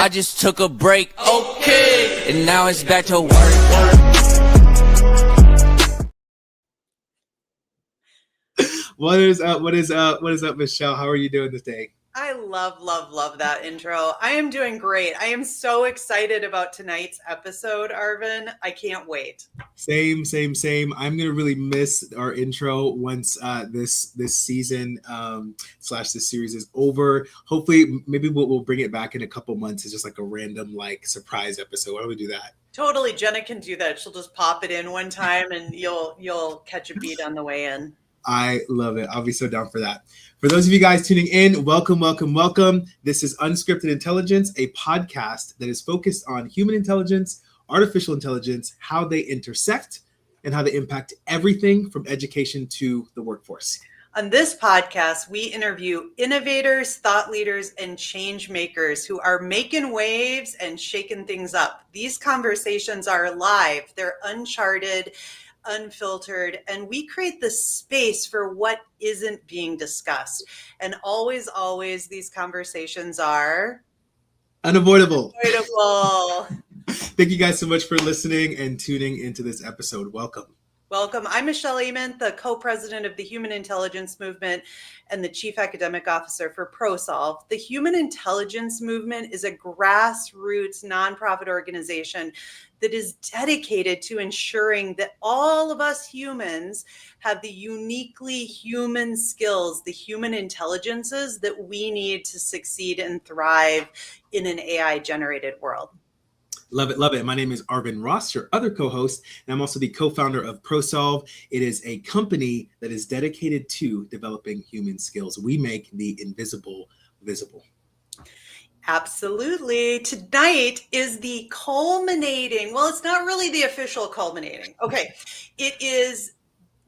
I just took a break, okay, and now it's back to work. What is up? What is up? What is up, Michelle? How are you doing this day? I love that intro. I am doing great. I am so excited about tonight's episode, Arvin. I can't wait. Same. I'm gonna really miss our intro once this season / this series is over. Hopefully, maybe we'll bring it back in a couple months. It's just like a random surprise episode. Why don't we do that? Totally, Jenna can do that. She'll just pop it in one time, and you'll catch a beat on the way in. I love it. I'll be so down for that. For those of you guys tuning in, welcome. This is Unscripted Intelligence, a podcast that is focused on human intelligence, artificial intelligence, how they intersect, and how they impact everything from education to the workforce. On this podcast, we interview innovators, thought leaders, and change makers who are making waves and shaking things up. These conversations are live. They're uncharted, unfiltered, and we create the space for what isn't being discussed. And always, these conversations are unavoidable. Thank you guys so much for listening and tuning into this episode. Welcome. I'm Michelle Ament, the co-president of the Human Intelligence Movement and the chief academic officer for ProSolve. The Human Intelligence Movement is a grassroots nonprofit organization that is dedicated to ensuring that all of us humans have the uniquely human skills, the human intelligences that we need to succeed and thrive in an AI-generated world. Love it. My name is Arvin Ross, your other co-host, and I'm also the co-founder of ProSolve. It is a company that is dedicated to developing human skills. We make the invisible visible. Absolutely. Tonight is the culminating. Well, it's not really the official culminating. Okay. It is.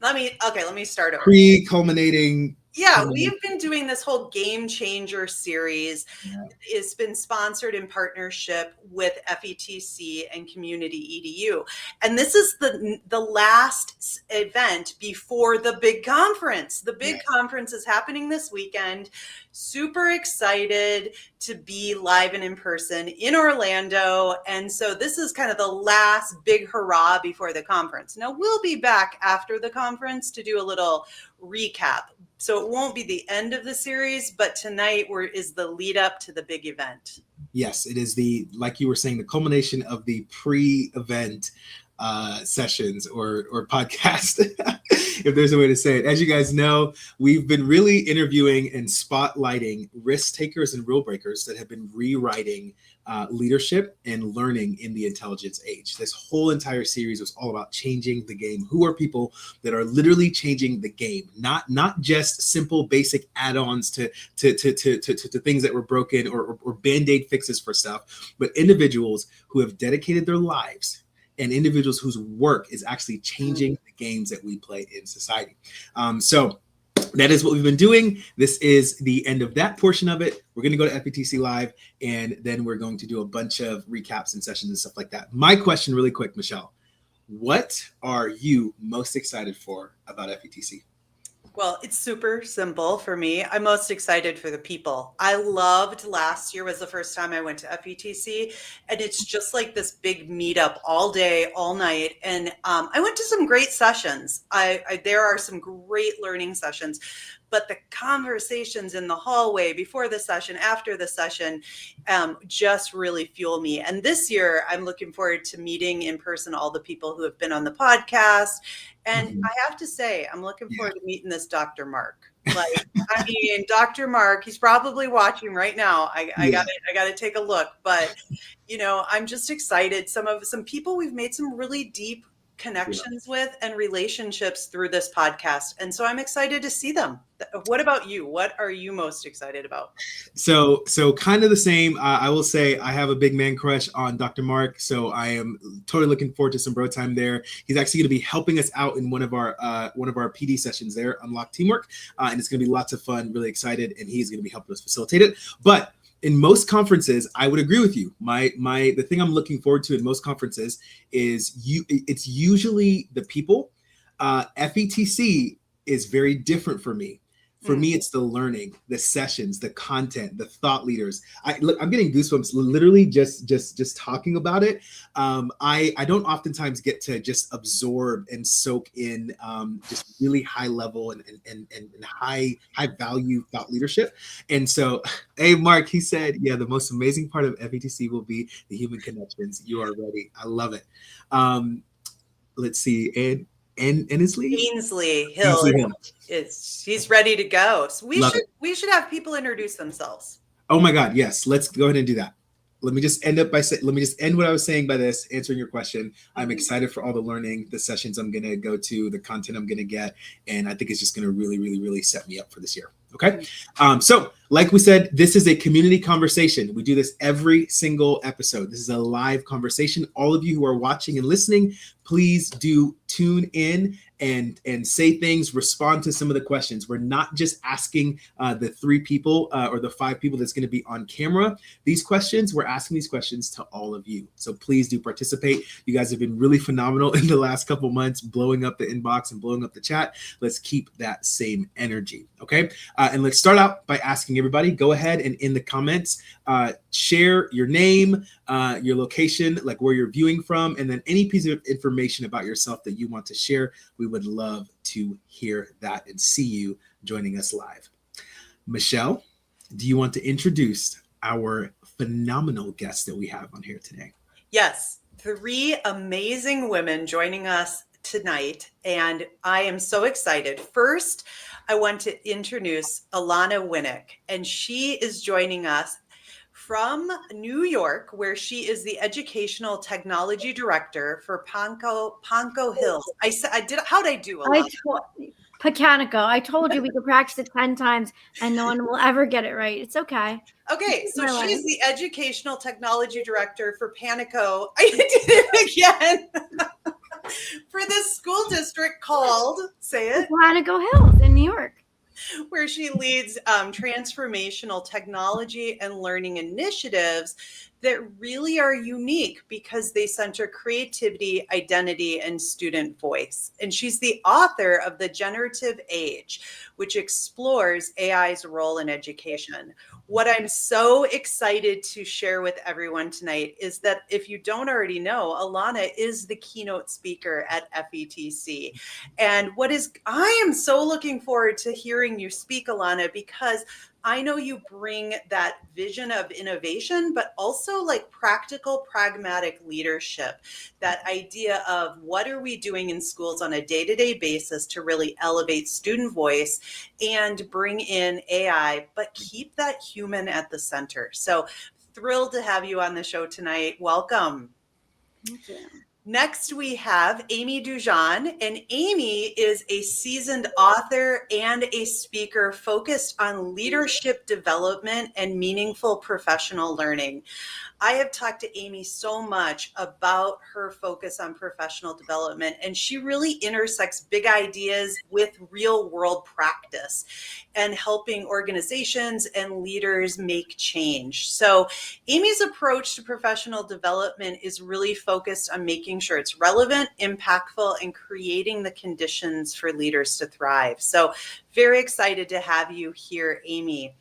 Let me start over. Pre-culminating. Yeah, we've been doing this whole Game Changer series. Yeah. It's been sponsored in partnership with FETC and Community EDU. And this is the last event before the big conference. The big conference is happening this weekend. Super excited to be live and in person in Orlando. And so this is kind of the last big hurrah before the conference. Now we'll be back after the conference to do a little recap. So it won't be the end of the series, but tonight is the lead up to the big event. Yes, it is like you were saying, the culmination of the pre-event sessions or podcast, if there's a way to say it. As you guys know, we've been really interviewing and spotlighting risk takers and rule breakers that have been rewriting leadership and learning in the intelligence age. This whole entire series was all about changing the game. Who are people that are literally changing the game? Not just simple basic add-ons to things that were broken or band-aid fixes for stuff, but individuals who have dedicated their lives and individuals whose work is actually changing the games that we play in society. So that is what we've been doing. This is the end of that portion of it. We're going to go to FETC Live, and then we're going to do a bunch of recaps and sessions and stuff like that. My question really quick, Michelle, what are you most excited for about FETC? Well, it's super simple for me. I'm most excited for the people. I loved last year was the first time I went to FETC, and it's just like this big meetup all day, all night. And I went to some great sessions. There are some great learning sessions, but the conversations in the hallway before the session, after the session, just really fuel me. And this year, I'm looking forward to meeting in person all the people who have been on the podcast. And I have to say, I'm looking forward to meeting this Dr. Mark. Dr. Mark, he's probably watching right now. I gotta take a look, but I'm just excited. Some people we've made some really deep connections with and relationships through this podcast. And so I'm excited to see them. What about you? What are you most excited about? So kind of the same. I will say I have a big man crush on Dr. Mark. So I am totally looking forward to some bro time there. He's actually going to be helping us out in one of our PD sessions there, Unlock Teamwork. And it's going to be lots of fun, really excited. And he's going to be helping us facilitate it. But in most conferences, I would agree with you. The thing I'm looking forward to in most conferences is it's usually the people. FETC is very different for me. For me, it's the learning, the sessions, the content, the thought leaders. I'm getting goosebumps literally just talking about it. I don't oftentimes get to just absorb and soak in just really high level and high value thought leadership. And so, hey, Mark, he said, yeah, the most amazing part of FETC will be the human connections. You are ready. I love it. Let's see. And Ainsley Hill he's ready to go. So we should have people introduce themselves. Oh my God, yes. Let's go ahead and do that. Let me just end what I was saying by this, answering your question. I'm excited for all the learning, the sessions I'm going to go to, the content I'm going to get. And I think it's just going to really, really, really set me up for this year. Okay. So like we said, this is a community conversation. We do this every single episode. This is a live conversation. All of you who are watching and listening, please do tune in and say things, respond to some of the questions. We're not just asking the 3 people or the 5 people that's going to be on camera these questions. We're asking these questions to all of you. So please do participate. You guys have been really phenomenal in the last couple months, blowing up the inbox and blowing up the chat. Let's keep that same energy. Okay. And let's start out by asking everybody, go ahead and in the comments, share your name, your location, like where you're viewing from, and then any piece of information about yourself that you want to share. We would love to hear that and see you joining us live. Michelle, do you want to introduce our phenomenal guests that we have on here today? Yes, 3 amazing women joining us tonight, and I am so excited. First, I want to introduce Alana Winnick, and she is joining us from New York, where she is the Educational Technology Director for Panko Hills. How'd I do, Alana? Pacanico. I told you we could practice it 10 times and no one will ever get it right. It's okay. Okay, so she's the Educational Technology Director for Panico. I did it again. For this school district called, say it, Pacanico Hills in New York, where she leads transformational technology and learning initiatives that really are unique because they center creativity, identity, and student voice. And she's the author of The Generative Age, which explores AI's role in education. What I'm so excited to share with everyone tonight is that if you don't already know, Alana is the keynote speaker at FETC. And I am so looking forward to hearing you speak, Alana, because I know you bring that vision of innovation, but also like practical, pragmatic leadership, that idea of what are we doing in schools on a day-to-day basis to really elevate student voice and bring in AI, but keep that human at the center. So thrilled to have you on the show tonight. Welcome. Thank you. Next, we have Amy Dujon, and Amy is a seasoned author and a speaker focused on leadership development and meaningful professional learning. I have talked to Amy so much about her focus on professional development, and she really intersects big ideas with real world practice and helping organizations and leaders make change. So Amy's approach to professional development is really focused on making sure it's relevant, impactful, and creating the conditions for leaders to thrive. So very excited to have you here, Amy.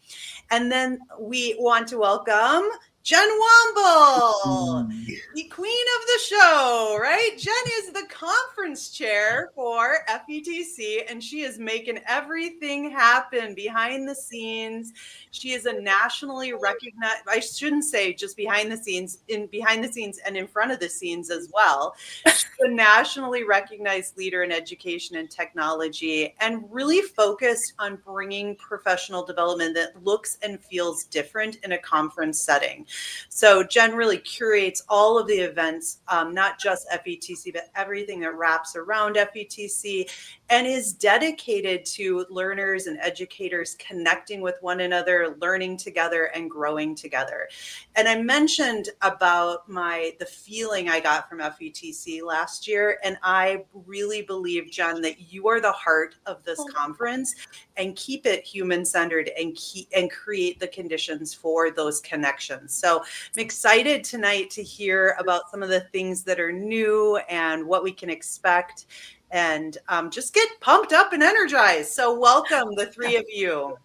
And then we want to welcome Jen Womble, the queen of the show, right? Jen is the conference chair for FETC, and she is making everything happen behind the scenes. She is a nationally recognized, I shouldn't say just behind the scenes and in front of the scenes as well. She's a nationally recognized leader in education and technology, and really focused on bringing professional development that looks and feels different in a conference setting. So Jen really curates all of the events, not just FETC, but everything that wraps around FETC, and is dedicated to learners and educators connecting with one another, learning together, and growing together. And I mentioned about the feeling I got from FETC last year, and I really believe, Jen, that you are the heart of this conference, and keep it human-centered and create the conditions for those connections. So I'm excited tonight to hear about some of the things that are new and what we can expect. and just get pumped up and energized. So welcome, the three of you.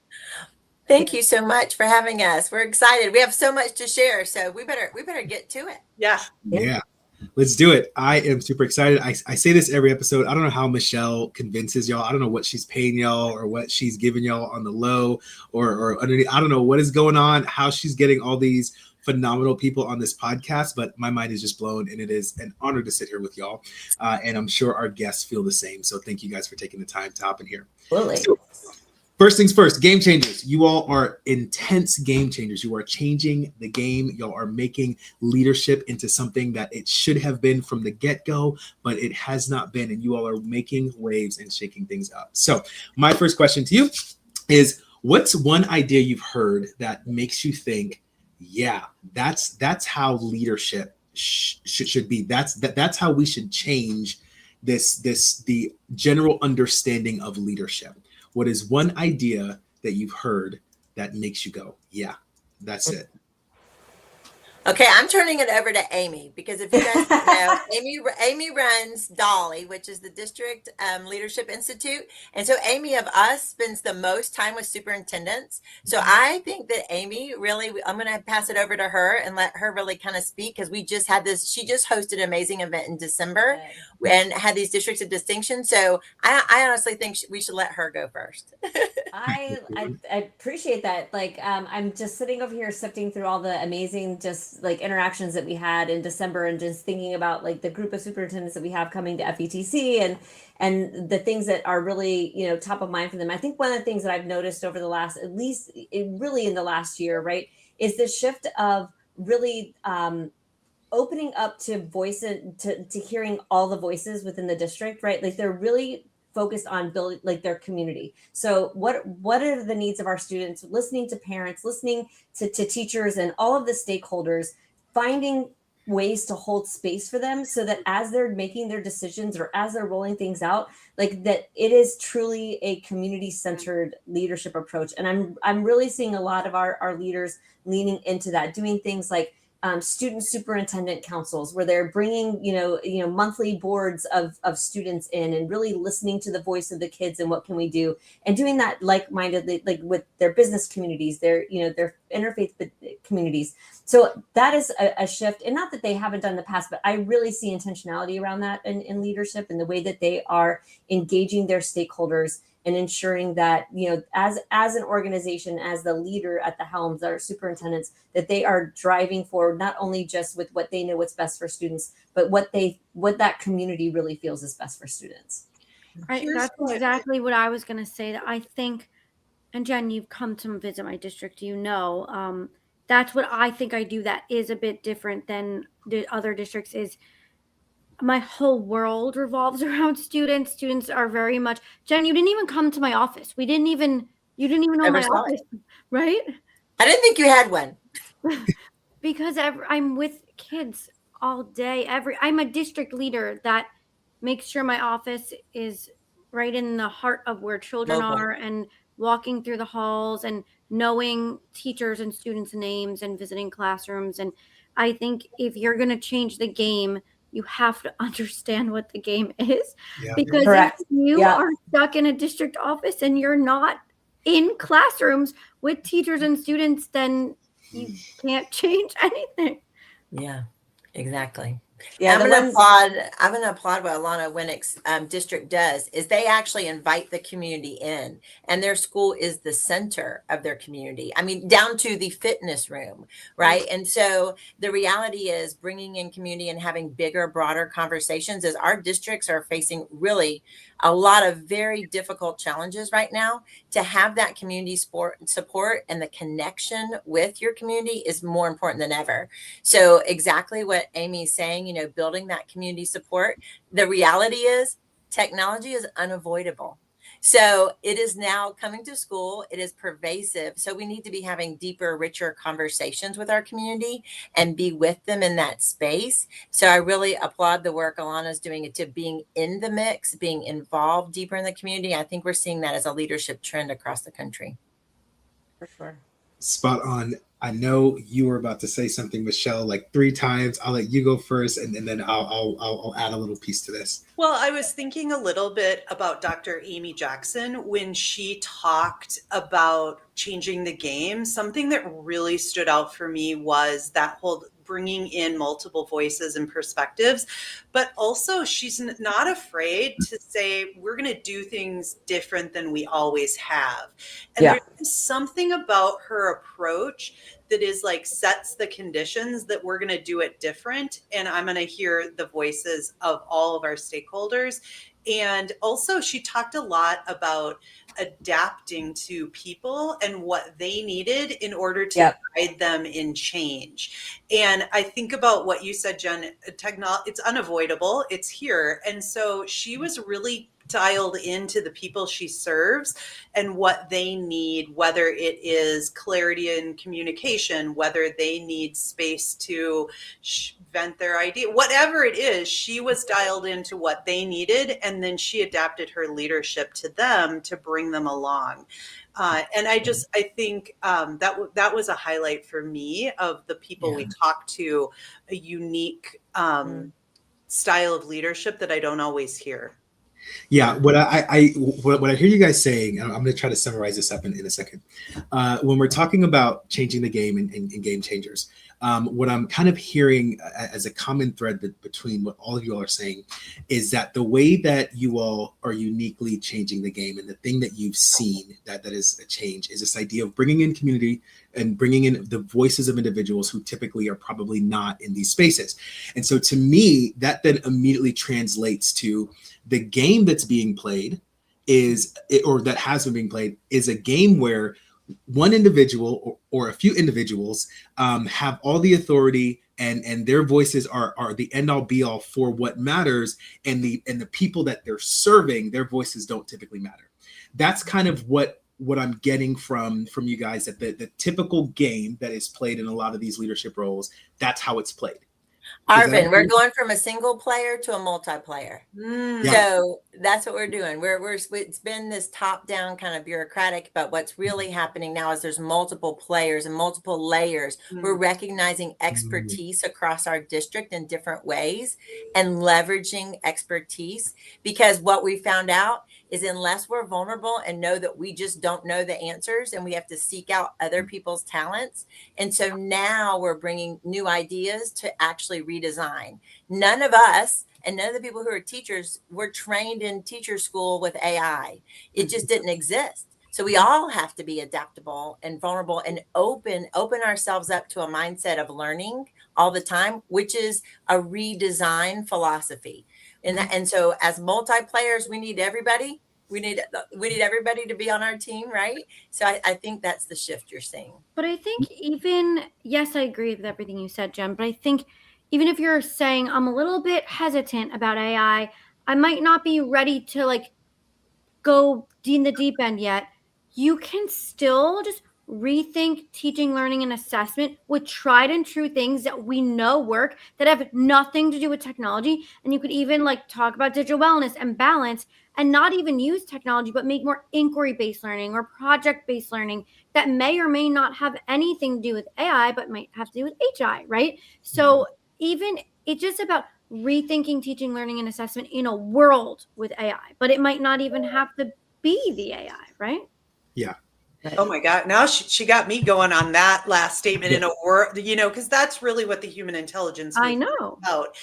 Thank you so much for having us. We're excited. We have so much to share, so we better get to it. Yeah. Yeah. Let's do it. I am super excited. I say this every episode. I don't know how Michelle convinces y'all. I don't know what she's paying y'all or what she's giving y'all on the low or underneath. I don't know what is going on, how she's getting all these phenomenal people on this podcast, but my mind is just blown, and it is an honor to sit here with y'all. And I'm sure our guests feel the same. So thank you guys for taking the time to hop in here. Absolutely. So, first things first, game changers. You all are intense game changers. You are changing the game. Y'all are making leadership into something that it should have been from the get-go, but it has not been. And you all are making waves and shaking things up. So my first question to you is, what's one idea you've heard that makes you think, yeah, that's how leadership should be. That's how we should change the general understanding of leadership. What is one idea that you've heard that makes you go, yeah, that's it? Okay, I'm turning it over to Amy, because if you guys don't know, Amy runs Dolly, which is the District Leadership Institute. And so Amy of us spends the most time with superintendents. So I think that Amy really, I'm going to pass it over to her and let her really kind of speak, because we just had this, she just hosted an amazing event in December and had these districts of distinction. So I honestly think we should let her go first. I appreciate that. Like, I'm just sitting over here sifting through all the amazing interactions that we had in December, and just thinking about like the group of superintendents that we have coming to FETC and the things that are really, top of mind for them. I think one of the things that I've noticed over the last, at least really in the last year, right, is this shift of really opening up to voice and to hearing all the voices within the district, right? Like they're really focused on building like their community. So what are the needs of our students, listening to parents, listening to teachers and all of the stakeholders, finding ways to hold space for them so that as they're making their decisions or as they're rolling things out, like that it is truly a community-centered leadership approach. And I'm really seeing a lot of our leaders leaning into that, doing things like student superintendent councils, where they're bringing, monthly boards of students in and really listening to the voice of the kids and what can we do, and doing that like-mindedly, like with their business communities, their interfaith communities. So that is a shift, and not that they haven't done in the past, but I really see intentionality around that in leadership and the way that they are engaging their stakeholders and ensuring that, as an organization, as the leader at the helms, our superintendents, that they are driving forward, not only just with what they know what's best for students, but what that community really feels is best for students. Right. That's exactly what I was going to say. That I think, and Jen, you've come to visit my district, that's what I think I do that is a bit different than the other districts. Is my whole world revolves around students. Students are very much, Jen, you didn't even come to my office. You didn't even know my office, right? I didn't think you had one. Because I'm with kids all day. I'm a district leader that makes sure my office is right in the heart of where children are, and walking through the halls and knowing teachers and students' names and visiting classrooms. And I think if you're going to change the game, you have to understand what the game is. Yeah. Because if you are stuck in a district office and you're not in classrooms with teachers and students, then you can't change anything. Yeah, exactly. Yeah, I'm going to applaud what Alana Winnick's district does, is they actually invite the community in, and their school is the center of their community. I mean, down to the fitness room, right? And so the reality is bringing in community and having bigger, broader conversations, as our districts are facing really a lot of very difficult challenges right now. To have that community support and the connection with your community is more important than ever. So exactly what Amy's saying, building that community support. The reality is technology is unavoidable. So it is now coming to school. It is pervasive. So we need to be having deeper, richer conversations with our community and be with them in that space. So I really applaud the work Alana's doing to being in the mix, being involved deeper in the community. I think we're seeing that as a leadership trend across the country. For sure. Spot on. I know you were about to say something, Michelle, like 3 times. I'll let you go first, and then I'll add a little piece to this. Well, I was thinking a little bit about Dr. Amy Jackson when she talked about changing the game. Something that really stood out for me was that whole bringing in multiple voices and perspectives, but also she's not afraid to say, we're going to do things different than we always have. And there's something about her approach that is like sets the conditions that we're going to do it different. And I'm going to hear the voices of all of our stakeholders. And also she talked a lot about adapting to people and what they needed in order to guide them in change. And I think about what you said, Jen, it's unavoidable. It's here. And so she was really dialed into the people she serves and what they need, whether it is clarity in communication, whether they need space to vent their idea, whatever it is, she was dialed into what they needed. And then she adapted her leadership to them to bring them along. And I think that was a highlight for me of the people we talked to, a unique style of leadership that I don't always hear. Yeah, what I hear you guys saying, and I'm going to try to summarize this up in a second. When we're talking about changing the game and game changers, what I'm kind of hearing as a common thread between what all of you all are saying is that the way that you all are uniquely changing the game, and the thing that you've seen that is a change, is this idea of bringing in community and bringing in the voices of individuals who typically are probably not in these spaces. And so to me, that then immediately translates to the game that's being played or that has been being played is a game where one individual or a few individuals have all the authority, and their voices are the end all be all for what matters, and the people that they're serving, their voices don't typically matter. That's kind of what I'm getting from you guys, that the typical game that is played in a lot of these leadership roles, that's how it's played. Arvin, we're going from a single player to a multiplayer. So that's what we're doing. It's been this top-down kind of bureaucratic, but what's really happening now is there's multiple players and multiple layers. We're recognizing expertise across our district in different ways and leveraging expertise, because what we found out is unless we're vulnerable and know that we just don't know the answers, and we have to seek out other people's talents. And so now we're bringing new ideas to actually redesign. None of us and none of the people who are teachers were trained in teacher school with AI. It just didn't exist. So we all have to be adaptable and vulnerable and open ourselves up to a mindset of learning all the time, which is a redesign philosophy. And so as multiplayers, we need everybody. We need everybody to be on our team, right? So I think that's the shift you're seeing. But I think yes, I agree with everything you said, Jen, but I think even if you're saying I'm a little bit hesitant about AI, I might not be ready to go in the deep end yet. You can still just rethink teaching, learning, and assessment with tried and true things that we know work that have nothing to do with technology. And you could even talk about digital wellness and balance and not even use technology, but make more inquiry-based learning or project-based learning that may or may not have anything to do with AI, but might have to do with HI, right? So even it's just about rethinking teaching, learning, and assessment in a world with AI, but it might not even have to be the AI, right? Yeah. Oh my God. Now she got me going on that last statement in a word, because that's really what the human intelligence I know about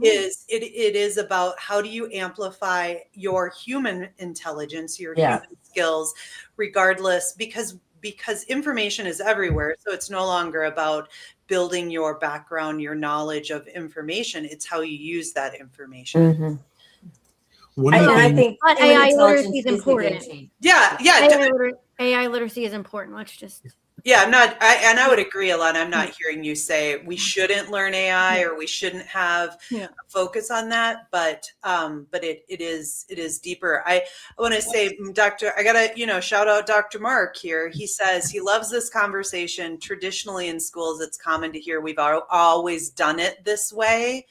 is it is about how do you amplify your human intelligence, your human skills, regardless, because information is everywhere. So it's no longer about building your background, your knowledge of information. It's how you use that information. I think AI literacy is important. AI literacy is important. Let's just. Yeah, I would agree, Alana. I'm not hearing you say we shouldn't learn AI or we shouldn't have a focus on that, but it is deeper. I want to say, I gotta shout out Dr. Mark here. He says he loves this conversation. Traditionally in schools, it's common to hear we've always done it this way.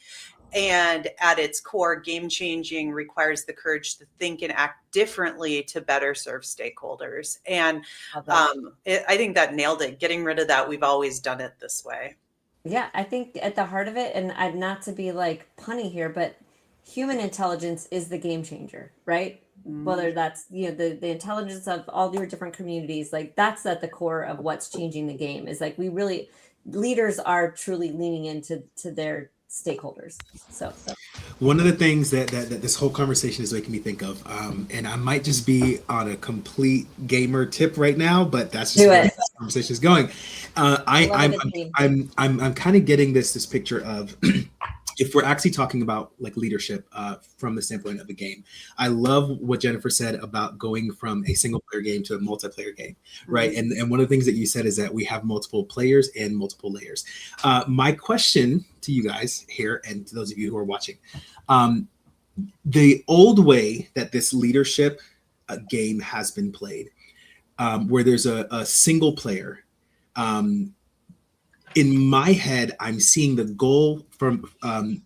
and at its core, game changing requires the courage to think and act differently to better serve stakeholders. And I think that nailed it. Getting rid of that, we've always done it this way. Yeah, I think at the heart of it, and I'd not to be like punny here, but human intelligence is the game changer, right? Whether that's, the intelligence of all your different communities, like that's at the core of what's changing the game. Is like leaders are truly leaning into their stakeholders. So one of the things that this whole conversation is making me think of, and I might just be on a complete gamer tip right now, but that's just where this conversation is going. I'm kind of getting this picture of if we're actually talking about like leadership from the standpoint of a game. I love what Jennifer said about going from a single player game to a multiplayer game, right? And one of the things that you said is that we have multiple players and multiple layers. My question to you guys here, and to those of you who are watching, the old way that this leadership game has been played, where there's a single player, in my head, I'm seeing the goal from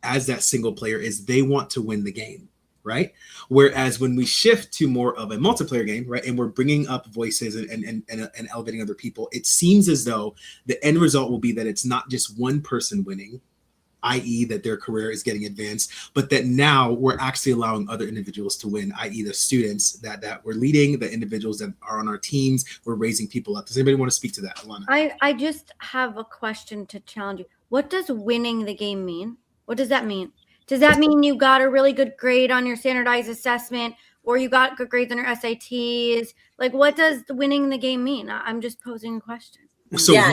as that single player is they want to win the game, right? Whereas when we shift to more of a multiplayer game, right, and we're bringing up voices and elevating other people, it seems as though the end result will be that it's not just one person winning, i.e. that their career is getting advanced, but that now we're actually allowing other individuals to win, i.e. the students that we're leading, the individuals that are on our teams, we're raising people up. Does anybody want to speak to that, Alana? I just have a question to challenge you. What does winning the game mean? What does that mean? Does that mean you got a really good grade on your standardized assessment, or you got good grades on your SATs? Like, what does winning the game mean? I'm just posing a question. So Yeah,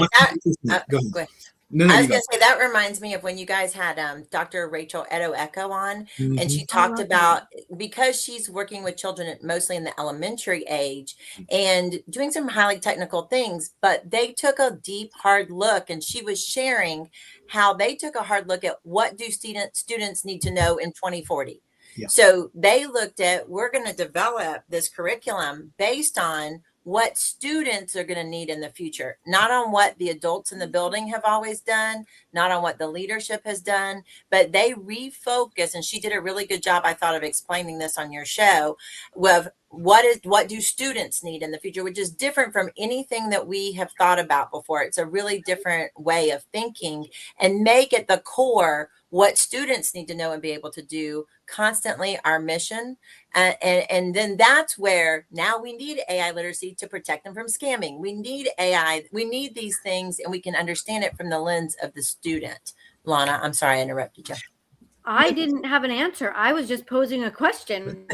go ahead. I was going to say, that reminds me of when you guys had Dr. Rachel Edo-Echo on, and she talked about, because she's working with children mostly in the elementary age and doing some highly technical things, but they took a deep, hard look, and she was sharing how they took a hard look at what do students need to know in 2040. Yeah. So they looked at, we're going to develop this curriculum based on what students are going to need in the future, not on what the adults in the building have always done, not on what the leadership has done, but they refocus. And she did a really good job, I thought, of explaining this on your show, with what do students need in the future, which is different from anything that we have thought about before. It's a really different way of thinking, and make at the core what students need to know and be able to do constantly, our mission. And then that's where now we need AI literacy to protect them from scamming. We need AI. We need these things, and we can understand it from the lens of the student. Lana, I'm sorry I interrupted you. I didn't have an answer. I was just posing a question.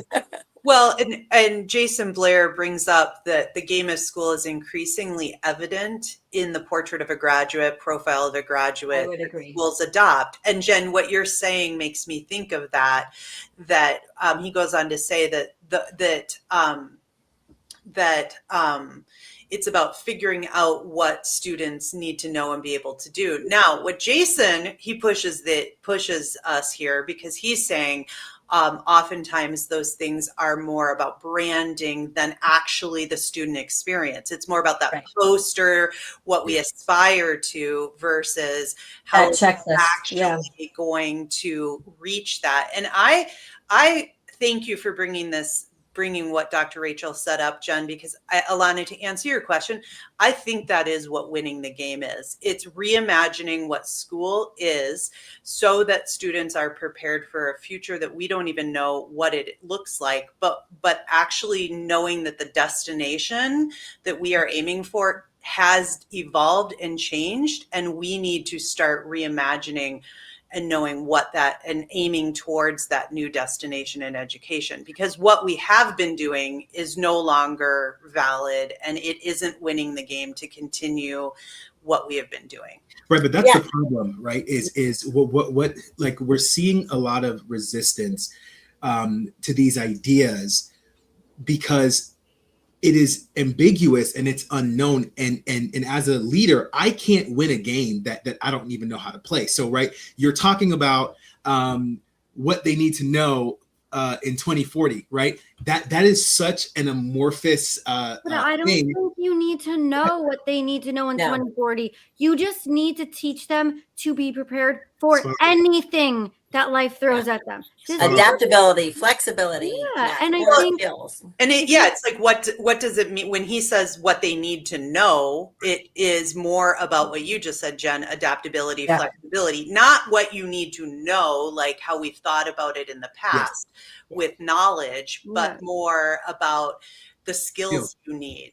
Well, and Jason Blair brings up that the game of school is increasingly evident in the portrait of a graduate, profile of a graduate. I would agree. Schools adopt. And Jen, what you're saying makes me think of that he goes on to say that it's about figuring out what students need to know and be able to do. Now, what Jason, he pushes us here, because he's saying, oftentimes those things are more about branding than actually the student experience. It's more about that poster, what we aspire to, versus how we're actually going to reach that. And I thank you for bringing what Dr. Rachel set up, Jen, because Alana, to answer your question, I think that is what winning the game is. It's reimagining what school is so that students are prepared for a future that we don't even know what it looks like, but actually knowing that the destination that we are aiming for has evolved and changed, and we need to start reimagining and knowing and aiming towards that new destination in education, because what we have been doing is no longer valid, and it isn't winning the game to continue what we have been doing. Right, but that's the problem, right? Is what like we're seeing a lot of resistance to these ideas because it is ambiguous and it's unknown. And as a leader, I can't win a game that I don't even know how to play. So, right, you're talking about what they need to know in 2040, right? That is such an amorphous but I don't think you need to know what they need to know in 2040. You just need to teach them to be prepared for anything that life throws at them. Adaptability, flexibility. Yeah, and I core think skills. And it's like, what does it mean when he says what they need to know? It is more about what you just said, Jen, adaptability, flexibility, not what you need to know, like how we've thought about it in the past with knowledge, but more about the skills you need.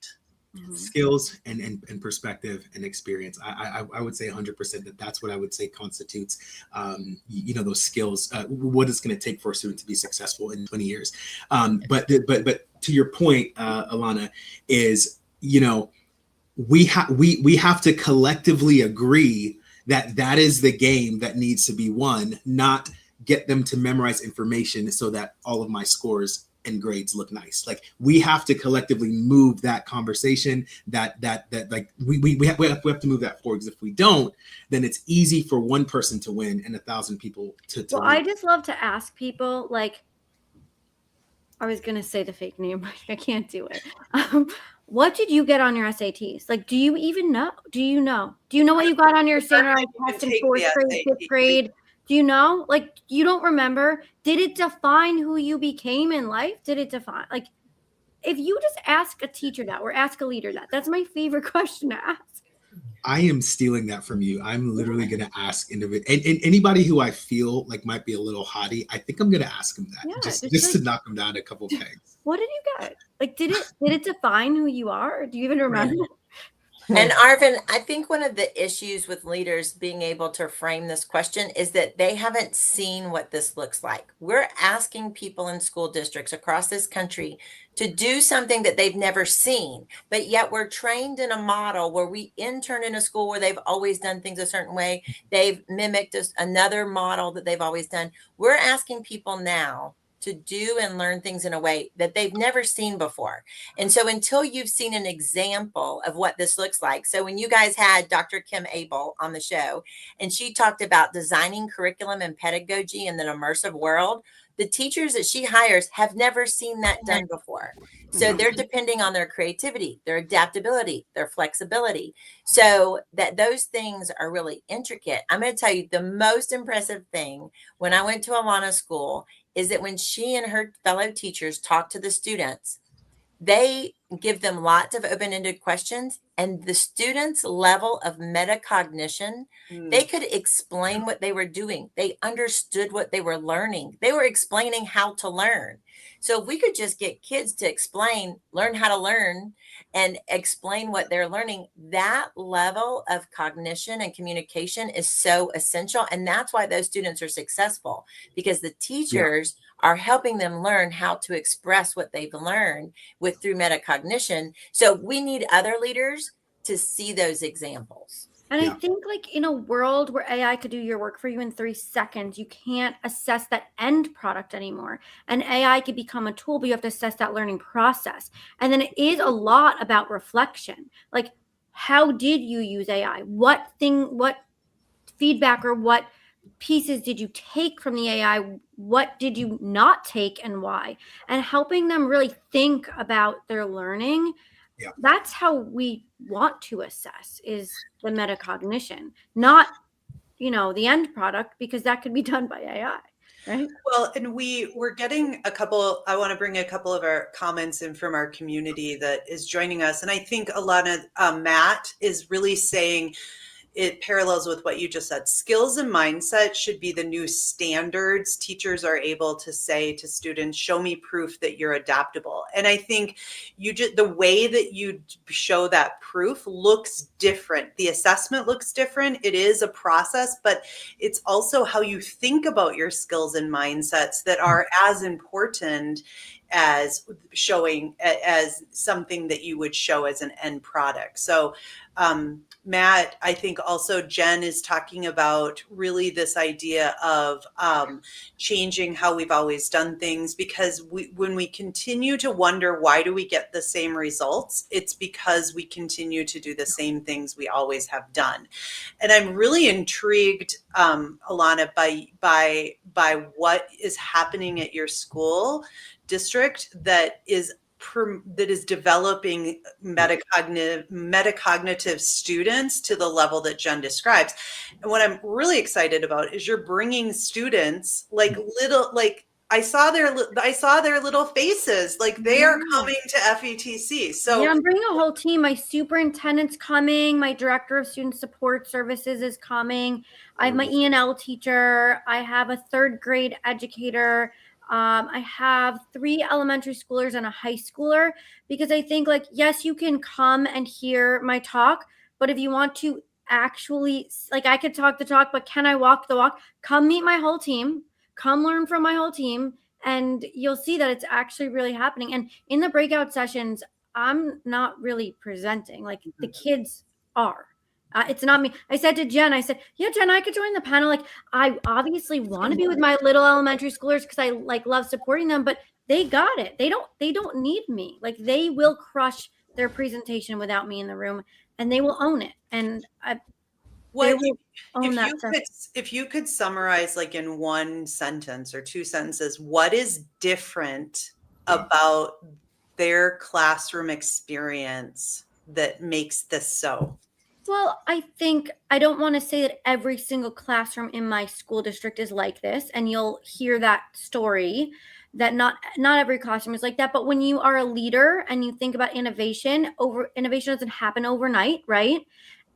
Skills and perspective and experience. I would say 100% that's what I would say constitutes, those skills, what it's going to take for a student to be successful in 20 years. But to your point, Alana, is, we have to collectively agree that is the game that needs to be won, not get them to memorize information so that all of my scores and grades look nice. Like, we have to collectively move that conversation, that like we have to move that forward, because if we don't, then it's easy for one person to win and 1,000 people to well, lose. I just love to ask people, like, I was gonna say the fake name, but I can't do it. What did you get on your SATs? Like, do you even know? Do you know what you got on your standardized test in 4th grade, 5th grade? Do you know? Like, you don't remember? Did it define who you became in life? Did it define, like, if you just ask a teacher that, or ask a leader that, that's my favorite question to ask. I am stealing that from you. I'm literally going to ask and anybody who I feel like might be a little haughty, I think I'm going to ask them that, just to knock them down a couple pegs. What did you get? Like, did it define who you are? Or do you even remember? Right. And Arvin, I think one of the issues with leaders being able to frame this question is that they haven't seen what this looks like. We're asking people in school districts across this country to do something that they've never seen, but yet we're trained in a model where we intern in a school where they've always done things a certain way. They've mimicked another model that they've always done. We're asking people now to do and learn things in a way that they've never seen before. And so until you've seen an example of what this looks like. So when you guys had Dr. Kim Abel on the show, and she talked about designing curriculum and pedagogy in an immersive world, the teachers that she hires have never seen that done before. So they're depending on their creativity, their adaptability, their flexibility. So that those things are really intricate. I'm going to tell you the most impressive thing when I went to Alana's school is that when she and her fellow teachers talk to the students, they give them lots of open-ended questions, and the students' level of metacognition, they could explain what they were doing. They understood what they were learning. They were explaining how to learn. So if we could just get kids to learn how to learn and explain what they're learning, that level of cognition and communication is so essential. And that's why those students are successful, because the teachers are helping them learn how to express what they've learned through metacognition. So we need other leaders to see those examples. And I think, like, in a world where AI could do your work for you in 3 seconds, you can't assess that end product anymore. And AI could become a tool, but you have to assess that learning process. And then it is a lot about reflection. Like, how did you use AI? What feedback or what pieces did you take from the AI? What did you not take and why? And helping them really think about their learning. Yeah. That's how we want to assess, is the metacognition, not, the end product, because that could be done by AI, right? Well, and we're getting I want to bring a couple of our comments in from our community that is joining us. And I think Alana, Matt is really saying, it parallels with what you just said. Skills and mindset should be the new standards. Teachers are able to say to students, show me proof that you're adaptable. And I think the way that you show that proof looks different. The assessment looks different. It is a process, but it's also how you think about your skills and mindsets that are as important as showing as something that you would show as an end product. So Matt, I think also Jen is talking about really this idea of changing how we've always done things, because when we continue to wonder why do we get the same results, it's because we continue to do the same things we always have done. And I'm really intrigued, Alana, by what is happening at your school district that is that is developing metacognitive students to the level that Jen describes. And what I'm really excited about is you're bringing students like I saw their little faces, like they are coming to FETC. So yeah, I'm bringing a whole team. My superintendent's coming. My director of student support services is coming. I have my E&L teacher. I have a 3rd grade educator. I have 3 elementary schoolers and a high schooler, because I think, like, yes, you can come and hear my talk, but if you want to actually, like, I could talk the talk, but can I walk the walk? Come meet my whole team. Come learn from my whole team, and you'll see that it's actually really happening. And in the breakout sessions, I'm not really presenting. Like, the kids are. It's not me. I said to Jen, I said, yeah, Jen, I could join the panel. Like, I obviously want to be with my little elementary schoolers because I like love supporting them, but they got it. They don't need me. Like, they will crush their presentation without me in the room, and they will own it. And if you could summarize, like, in one sentence or 2 sentences, what is different about their classroom experience that makes this so? Well, I think I don't want to say that every single classroom in my school district is like this, and you'll hear that story that not every classroom is like that. But when you are a leader and you think about innovation doesn't happen overnight, right?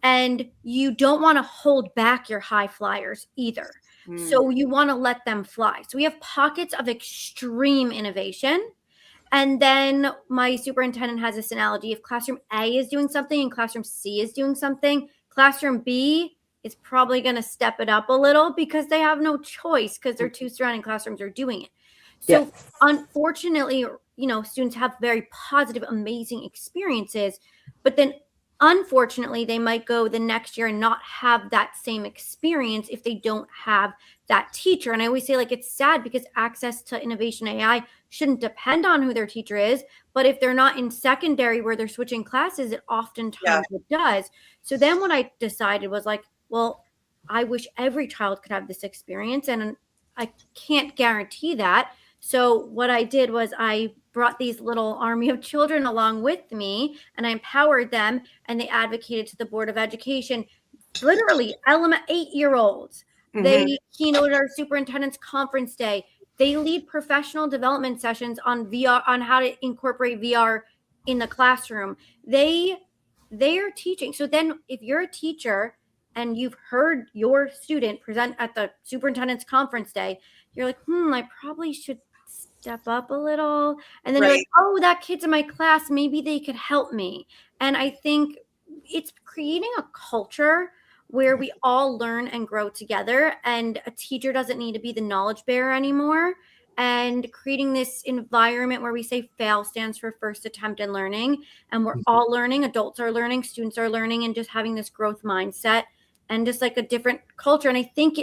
And you don't want to hold back your high flyers either. So you want to let them fly. So we have pockets of extreme innovation. And then my superintendent has this analogy: if classroom A is doing something and classroom C is doing something, classroom B is probably going to step it up a little because they have no choice, because their 2 surrounding classrooms are doing it. So unfortunately, students have very positive, amazing experiences, but then unfortunately, they might go the next year and not have that same experience if they don't have that teacher. And I always say, like, it's sad because access to innovation AI shouldn't depend on who their teacher is. But if they're not in secondary where they're switching classes, it oftentimes it does. So then what I decided was, like, well, I wish every child could have this experience, and I can't guarantee that. So what I did was I brought these little army of children along with me, and I empowered them, and they advocated to the Board of Education, literally 8-year-olds. They keynoted our superintendent's conference day. They lead professional development sessions on VR, on how to incorporate VR in the classroom. They are teaching. So then if you're a teacher and you've heard your student present at the superintendent's conference day, you're like, I probably should step up a little. And then you're like, oh, that kid's in my class, maybe they could help me. And I think it's creating a culture where we all learn and grow together, and a teacher doesn't need to be the knowledge bearer anymore, and creating this environment where we say FAIL stands for first attempt in learning, and we're all learning, adults are learning, students are learning, and just having this growth mindset and just like a different culture. And I think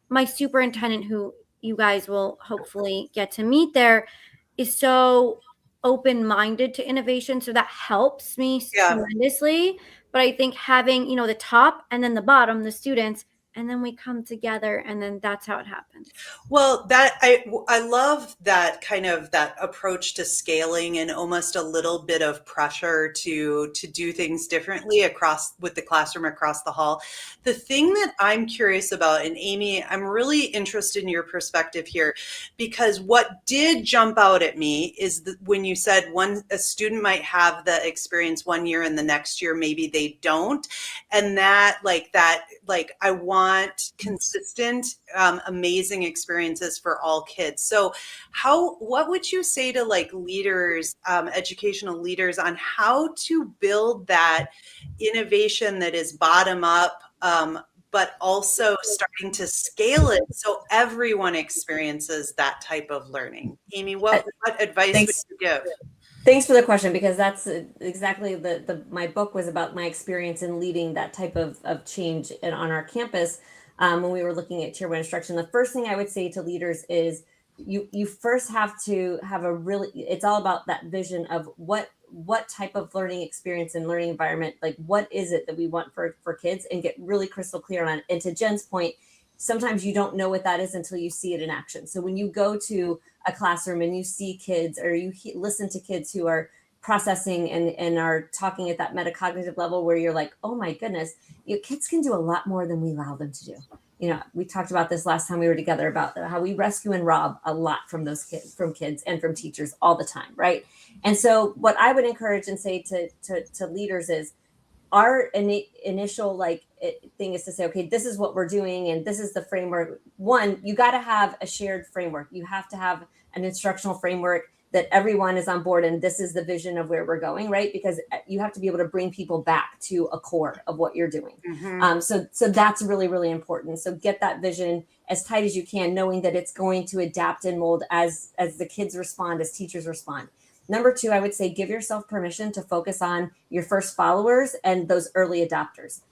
my superintendent, who you guys will hopefully get to meet there, is so open-minded to innovation. So that helps me tremendously. But I think having, the top and then the bottom, the students, and then we come together, and then that's how it happens. Well, that I love that kind of that approach to scaling, and almost a little bit of pressure to do things differently with the classroom across the hall. The thing that I'm curious about, and Amy, I'm really interested in your perspective here, because what did jump out at me is when you said a student might have the experience one year and the next year maybe they don't, and that I want consistent, amazing experiences for all kids. So what would you say to leaders, educational leaders, on how to build that innovation that is bottom up, but also starting to scale it so everyone experiences that type of learning? Amy, what advice would you give? Thanks for the question, because that's exactly my book was about my experience in leading that type of change on our campus. When we were looking at tier 1 instruction, the first thing I would say to leaders is you first have to have it's all about that vision of what type of learning experience and learning environment, like what is it that we want for kids, and get really crystal clear on it. And to Jen's point, sometimes you don't know what that is until you see it in action. So when you go to a classroom and you see kids, or you listen to kids who are processing and are talking at that metacognitive level where you're like, oh my goodness, kids can do a lot more than we allow them to do. We talked about this last time we were together about how we rescue and rob a lot from those kids, from kids and from teachers all the time, right? And so what I would encourage and say to leaders is, our initial thing is to say, okay, this is what we're doing and this is the framework. One, you got to have a shared framework. You have to have an instructional framework that everyone is on board, and this is the vision of where we're going, right? Because you have to be able to bring people back to a core of what you're doing. So that's really, really important. So get that vision as tight as you can, knowing that it's going to adapt and mold as the kids respond, as teachers respond. Number two, I would say give yourself permission to focus on your first followers and those early adopters.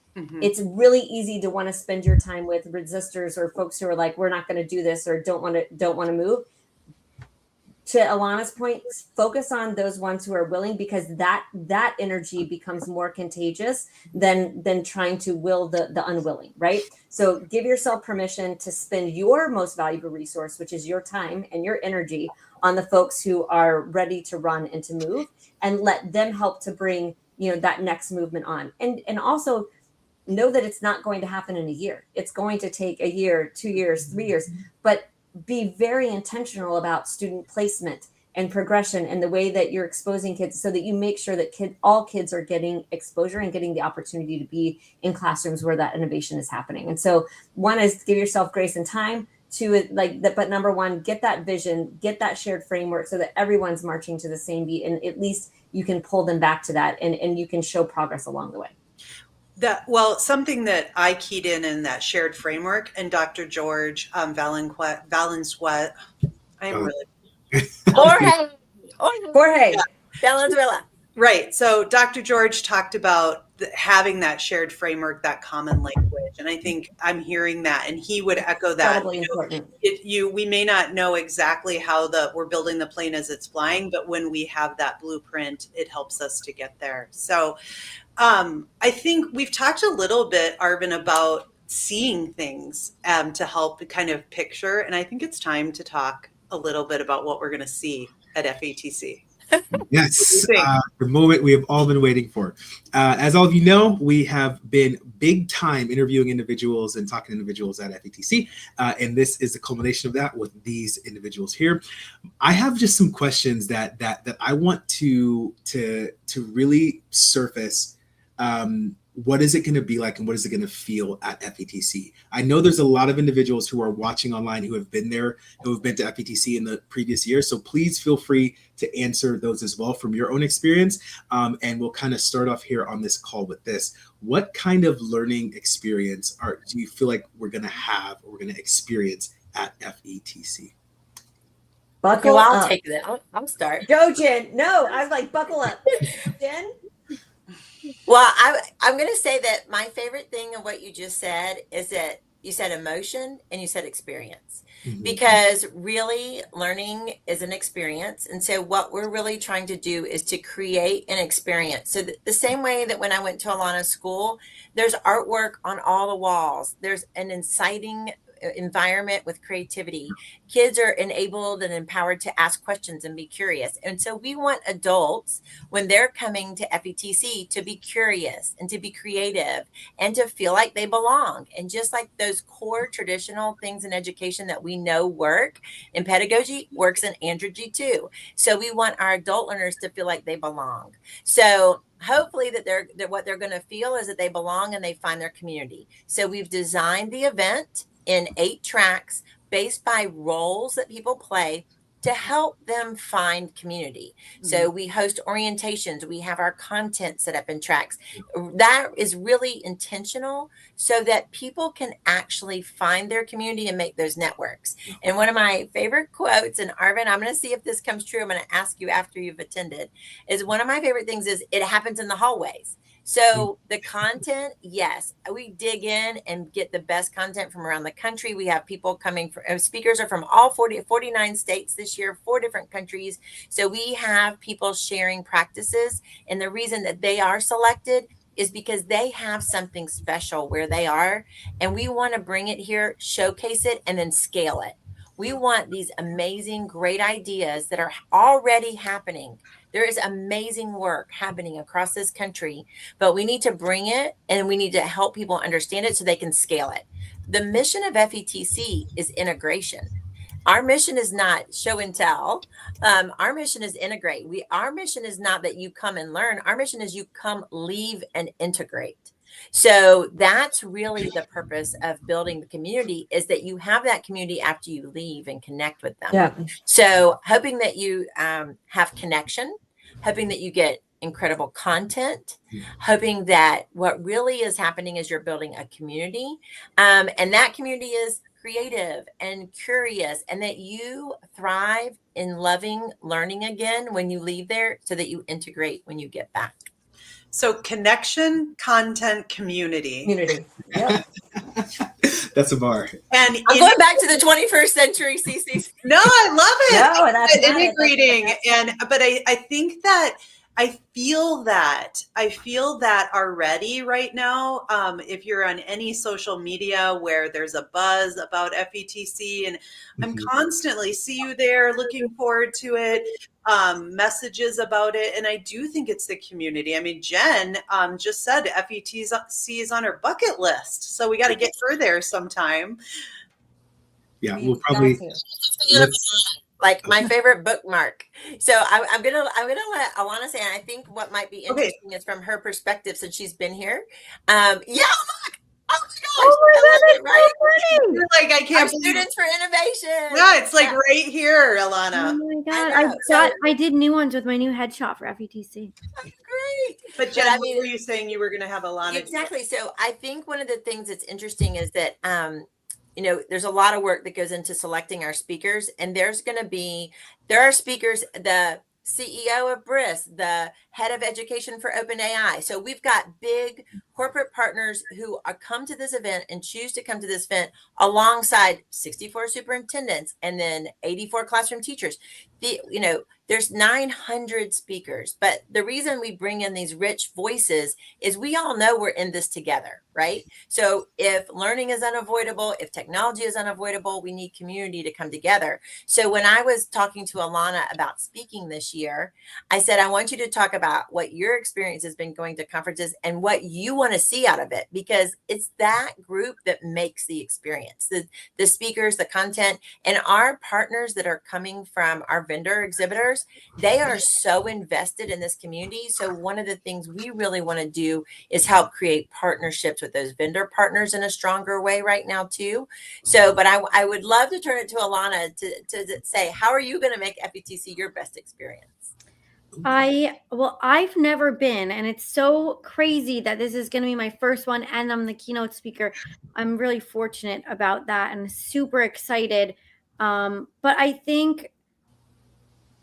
It's really easy to want to spend your time with resistors or folks who are like, we're not going to do this, or don't want to move. To Alana's point, focus on those ones who are willing, because that energy becomes more contagious than trying to will the unwilling, right? So give yourself permission to spend your most valuable resource, which is your time and your energy, on the folks who are ready to run and to move, and let them help to bring that next movement on. And also know that it's not going to happen in a year. It's going to take a year, 2 years, 3 years, but be very intentional about student placement and progression and the way that you're exposing kids, so that you make sure that all kids are getting exposure and getting the opportunity to be in classrooms where that innovation is happening. And so one is give yourself grace and time. Two, but number one, get that vision, get that shared framework so that everyone's marching to the same beat, and at least you can pull them back to that, and you can show progress along the way. Something that I keyed in that shared framework, and Dr. George Valenzuela, I am really Jorge Yeah. Valenzuela. Right. So Dr. George talked about having that shared framework, that common language, and I think I'm hearing that, and he would echo that. Incredibly important. We may not know exactly how we're building the plane as it's flying, but when we have that blueprint, it helps us to get there. So I think we've talked a little bit, Arvin, about seeing things to help kind of picture, and I think it's time to talk a little bit about what we're going to see at FETC. Yes, the moment we have all been waiting for. As all of you know, we have been big time interviewing individuals and talking to individuals at FETC, and this is the culmination of that with these individuals here. I have just some questions that I want to really surface. What is it going to be like, and what is it going to feel at FETC? I know there's a lot of individuals who are watching online who have been there, who have been to FETC in the previous year. So please feel free to answer those as well from your own experience. And we'll kind of start off here on this call with this. What kind of learning experience do you feel like we're going to have, or we're going to experience at FETC? Buckle I'll up. take that. I'll start. Go, Jen. No, I was like, buckle up. Jen? Well, I'm going to say that my favorite thing of what you just said is that you said emotion and you said experience, because really learning is an experience. And so what we're really trying to do is to create an experience. So the same way that when I went to Alana's school, there's artwork on all the walls. There's an inciting environment with creativity. Kids are enabled and empowered to ask questions and be curious. And so we want adults, when they're coming to FETC, to be curious and to be creative and to feel like they belong. And just like those core traditional things in education that we know work in pedagogy, works in andragogy too. So we want our adult learners to feel like they belong. So hopefully that what they're going to feel is that they belong and they find their community. So we've designed the event in 8 tracks based by roles that people play to help them find community. So we host orientations. We have our content set up in tracks. That is really intentional so that people can actually find their community and make those networks. And one of my favorite quotes, and Arvin, I'm going to see if this comes true. I'm going to ask you after you've attended, is one of my favorite things is it happens in the hallways. So the content, yes, we dig in and get the best content from around the country. We have people coming from, speakers are from all 49 states this year, 4 different countries. So we have people sharing practices. And the reason that they are selected is because they have something special where they are, and we want to bring it here, showcase it, and then scale it. We want these amazing, great ideas that are already happening. There is amazing work happening across this country, but we need to bring it and we need to help people understand it so they can scale it. The mission of FETC is integration. Our mission is not show and tell. Our mission is integrate. Our mission is not that you come and learn. Our mission is you come, leave, and integrate. So that's really the purpose of building the community, is that you have that community after you leave and connect with them. Yeah. So hoping that you have connection, hoping that you get incredible content, hoping that what really is happening is you're building a community, and that community is creative and curious, and that you thrive in loving learning again when you leave there, so that you integrate when you get back. So connection, content, community. Yep. That's a bar. And I'm going back to the 21st century, CC. no, I love it. No, that's not it. Integrating. But I think that I feel that already right now. If you're on any social media where there's a buzz about FETC, and I'm constantly see you there, looking forward to it, messages about it. And I do think it's the community. I mean, Jen just said FETC is on her bucket list. So we got to get her there sometime. Yeah, we'll probably. Like my favorite bookmark. So I'm gonna let Alana say, and I think what might be interesting is from her perspective, since she's been here. Yeah, look! Oh my gosh! Oh my God, right? You're like, I can't Our believe students for innovation. Yeah, it's like right here, Alana. Oh my I God. know. I did new ones with my new headshot for FETC. Great. But Jen, I what were you saying you were going to have Alana do? Exactly. So I think one of the things that's interesting is that there's a lot of work that goes into selecting our speakers, and there are speakers, the CEO of BRIS, the head of education for OpenAI. So we've got big corporate partners who come to this event and choose to come to this event alongside 64 superintendents and then 84 classroom teachers. There's 900 speakers, but the reason we bring in these rich voices is we all know we're in this together, right? So if learning is unavoidable, if technology is unavoidable, we need community to come together. So when I was talking to Alana about speaking this year, I said, I want you to talk about what your experience has been going to conferences and what you want to see out of it, because it's that group that makes the experience, the speakers, the content, and our partners that are coming from our vendor exhibitors. They are so invested in this community. So one of the things we really want to do is help create partnerships with those vendor partners in a stronger way right now too. So, but I would love to turn it to Alana to say, how are you going to make FETC your best experience? I've never been, and it's so crazy that this is going to be my first one, and I'm the keynote speaker. I'm really fortunate about that and super excited. But I think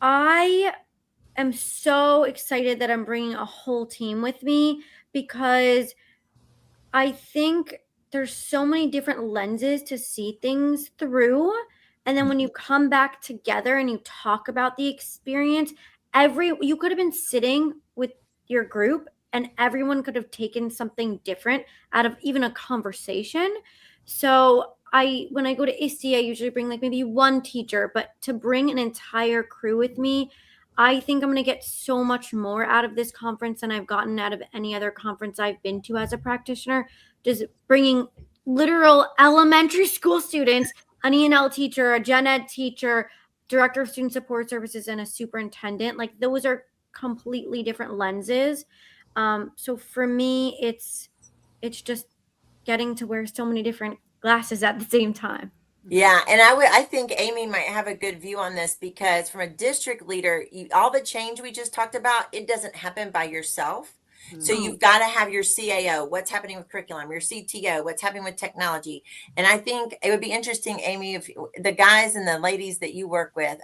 I am so excited that I'm bringing a whole team with me, because I think there's so many different lenses to see things through. And then when you come back together and you talk about the experience, you could have been sitting with your group and everyone could have taken something different out of even a conversation. So when I go to ISTE, I usually bring like maybe one teacher, but to bring an entire crew with me, I think I'm going to get so much more out of this conference than I've gotten out of any other conference I've been to as a practitioner. Just bringing literal elementary school students, an E&L teacher, a gen ed teacher, director of student support services, and a superintendent. Like, those are completely different lenses. So for me, it's just getting to wear so many different glasses at the same time. Yeah, and I think Amy might have a good view on this, because from a district leader, all the change we just talked about, it doesn't happen by yourself. So you've got to have your CAO, what's happening with curriculum, your CTO, what's happening with technology. And I think it would be interesting, Amy, if the guys and the ladies that you work with,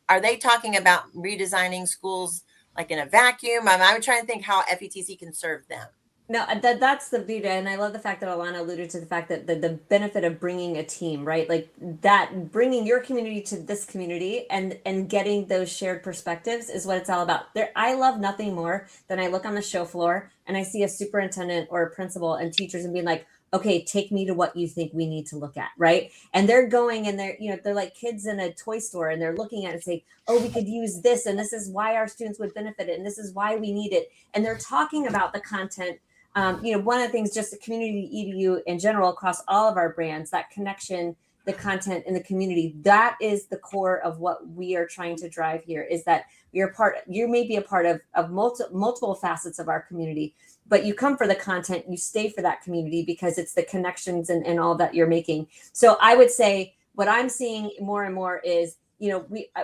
are they talking about redesigning schools like in a vacuum? I'm trying to think how FETC can serve them. No, that's the beauty, and I love the fact that Alana alluded to the fact that the benefit of bringing a team, right? Like that, bringing your community to this community and getting those shared perspectives is what it's all about. There, I love nothing more than I look on the show floor and I see a superintendent or a principal and teachers and being like, okay, take me to what you think we need to look at, right? And they're going and they're like kids in a toy store and they're looking at it and say, oh, we could use this, and this is why our students would benefit it, and this is why we need it, and they're talking about the content. One of the things, just the community EDU in general across all of our brands, that connection, the content in the community, that is the core of what we are trying to drive here, is that you may be a part of multiple facets of our community, but you come for the content, you stay for that community because it's the connections and all that you're making. So I would say what I'm seeing more and more is,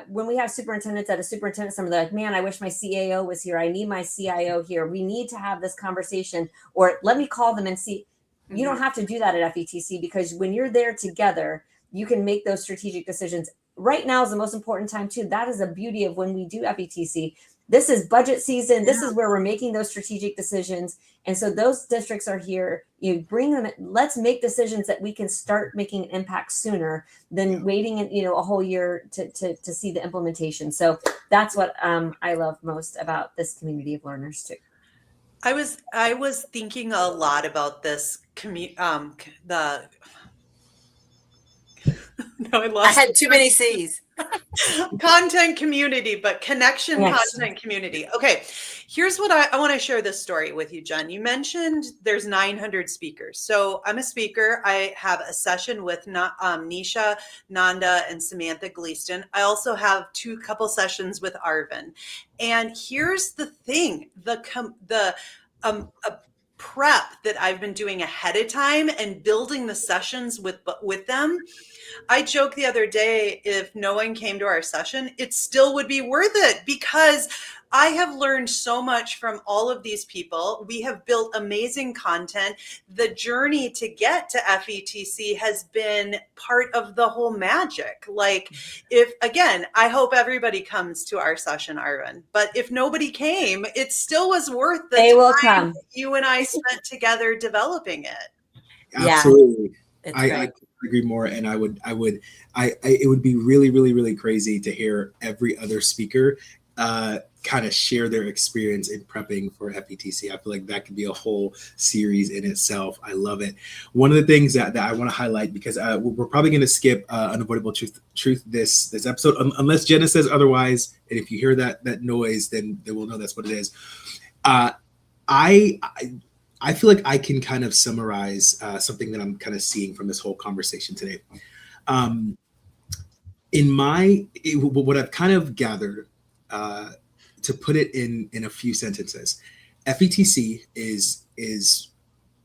when we have superintendents at a superintendent summit, they're like, man, I wish my CAO was here. I need my CIO here. We need to have this conversation, or let me call them and see. You don't have to do that at FETC, because when you're there together, you can make those strategic decisions. Right now is the most important time too. That is the beauty of when we do FETC. This is budget season. This is where we're making those strategic decisions. And so those districts are here. You bring them, let's make decisions that we can start making an impact sooner than waiting, a whole year to see the implementation. So that's what I love most about this community of learners too. I was thinking a lot about this No, I had too many C's. Content community, but connection, content community. Okay, here's what I want to share this story with you, Jen. You mentioned there's 900 speakers. So I'm a speaker. I have a session with Nisha, Nanda, and Samantha Gleaston. I also have couple sessions with Arvin. And here's the thing, the prep that I've been doing ahead of time and building the sessions with them. I joked the other day, if no one came to our session, it still would be worth it, because I have learned so much from all of these people. We have built amazing content. The journey to get to FETC has been part of the whole magic. Like, I hope everybody comes to our session, Arvin, but if nobody came, it still was worth the time you and I spent together developing it. Absolutely. Yeah. I agree more. And it would be really, really, really crazy to hear every other speaker kind of share their experience in prepping for FETC. I feel like that could be a whole series in itself. I love it. One of the things that I want to highlight, because we're probably going to skip Unavoidable Truth this episode, unless Jenna says otherwise. And if you hear that noise, then we'll know that's what it is. I feel like I can kind of summarize something that I'm kind of seeing from this whole conversation today. What I've kind of gathered, to put it in a few sentences, FETC is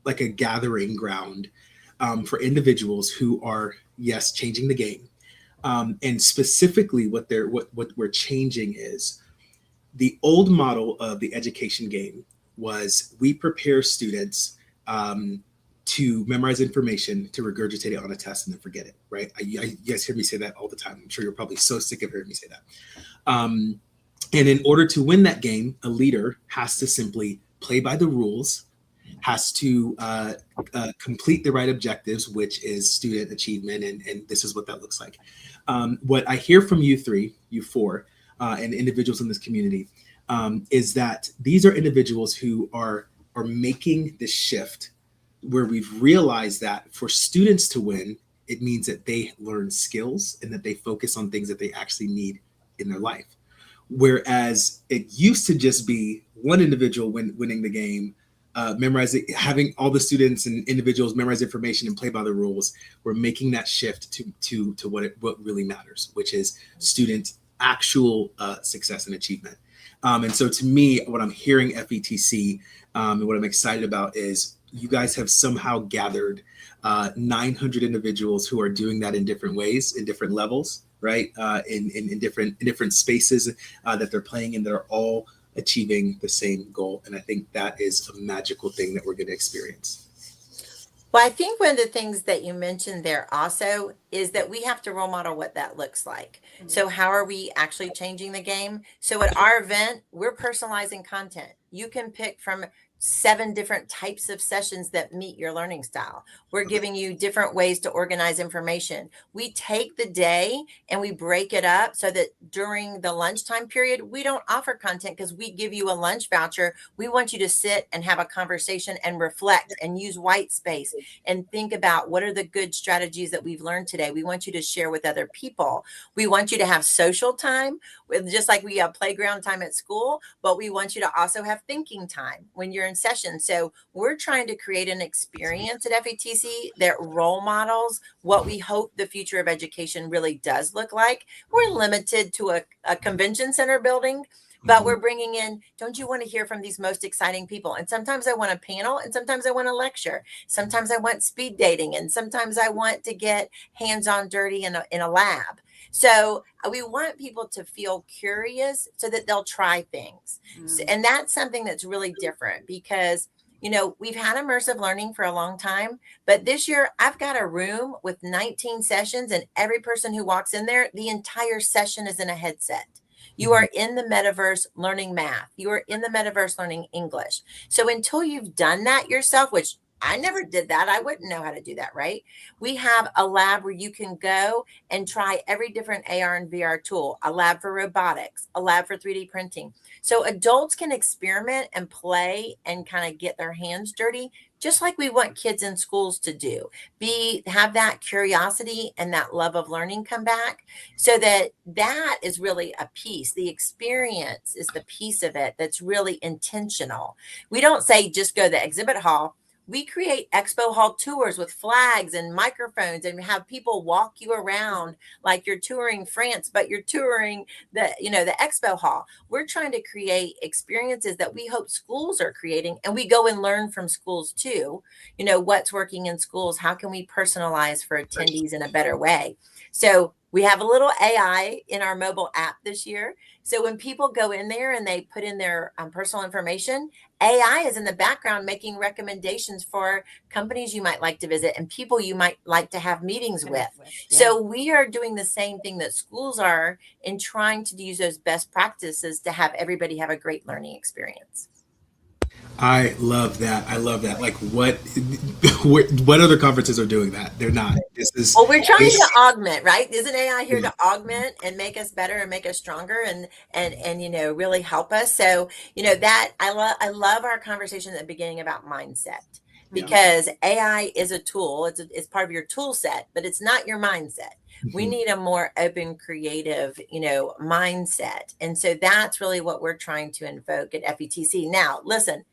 like a gathering ground for individuals who are, changing the game. And specifically what we're changing is the old model of the education game was we prepare students to memorize information, to regurgitate it on a test and then forget it, right? You guys hear me say that all the time. I'm sure you're probably so sick of hearing me say that. And in order to win that game, a leader has to simply play by the rules, has to complete the right objectives, which is student achievement, and this is what that looks like. What I hear from you four, and individuals in this community, is that these are individuals who are making this shift where we've realized that for students to win, it means that they learn skills and that they focus on things that they actually need in their life. Whereas it used to just be one individual winning the game, memorizing, having all the students and individuals memorize information and play by the rules. We're making that shift to what really matters, which is student actual success and achievement. And so to me, what I'm hearing FETC and what I'm excited about is you guys have somehow gathered 900 individuals who are doing that in different ways, in different levels, right? In different spaces that they're playing in, that are all achieving the same goal. And I think that is a magical thing that we're going to experience. Well, I think one of the things that you mentioned there also is that we have to role model what that looks like. Mm-hmm. So how are we actually changing the game? So at our event, we're personalizing content. You can pick from 7 different types of sessions that meet your learning style. We're giving you different ways to organize information. We take the day and we break it up so that during the lunchtime period, we don't offer content because we give you a lunch voucher. We want you to sit and have a conversation and reflect and use white space and think about what are the good strategies that we've learned today. We want you to share with other people. We want you to have social time, with just like we have playground time at school, but we want you to also have thinking time when you're in session. So we're trying to create an experience at FETC that role models what we hope the future of education really does look like. We're limited to a convention center building, but we're bringing in, don't you want to hear from these most exciting people? And sometimes I want a panel, and sometimes I want a lecture. Sometimes I want speed dating, and sometimes I want to get hands-on dirty in a lab. So we want people to feel curious so that they'll try things. And that's something that's really different because, you know, we've had immersive learning for a long time, but this year I've got a room with 19 sessions, and every person who walks in there, the entire session is in a headset. You are in the metaverse learning math. You are in the metaverse learning English. So until you've done that yourself, which I never did that, I wouldn't know how to do that, right? We have a lab where you can go and try every different AR and VR tool, a lab for robotics, a lab for 3D printing. So adults can experiment and play and kind of get their hands dirty, just like we want kids in schools to do. Have that curiosity and that love of learning come back, so that is really a piece. The experience is the piece of it that's really intentional. We don't say just go to the exhibit hall. We create expo hall tours with flags and microphones and have people walk you around like you're touring France, but you're touring the expo hall. We're trying to create experiences that we hope schools are creating, and we go and learn from schools too. You know, what's working in schools? How can we personalize for attendees in a better way? So we have a little AI in our mobile app this year. So when people go in there and they put in their personal information, AI is in the background making recommendations for companies you might like to visit and people you might like to have meetings with. Yeah. So we are doing the same thing that schools are in trying to use those best practices to have everybody have a great learning experience. I love that. I love that. Like what other conferences are doing that? They're not. Well, we're trying to augment, right? Isn't AI here to augment and make us better and make us stronger and you know, really help us? So, you know, that I love our conversation at the beginning about mindset, because AI is a tool. It's part of your tool set, but it's not your mindset. We need a more open, creative, you know, mindset. And so that's really what we're trying to invoke at FETC. Now, listen,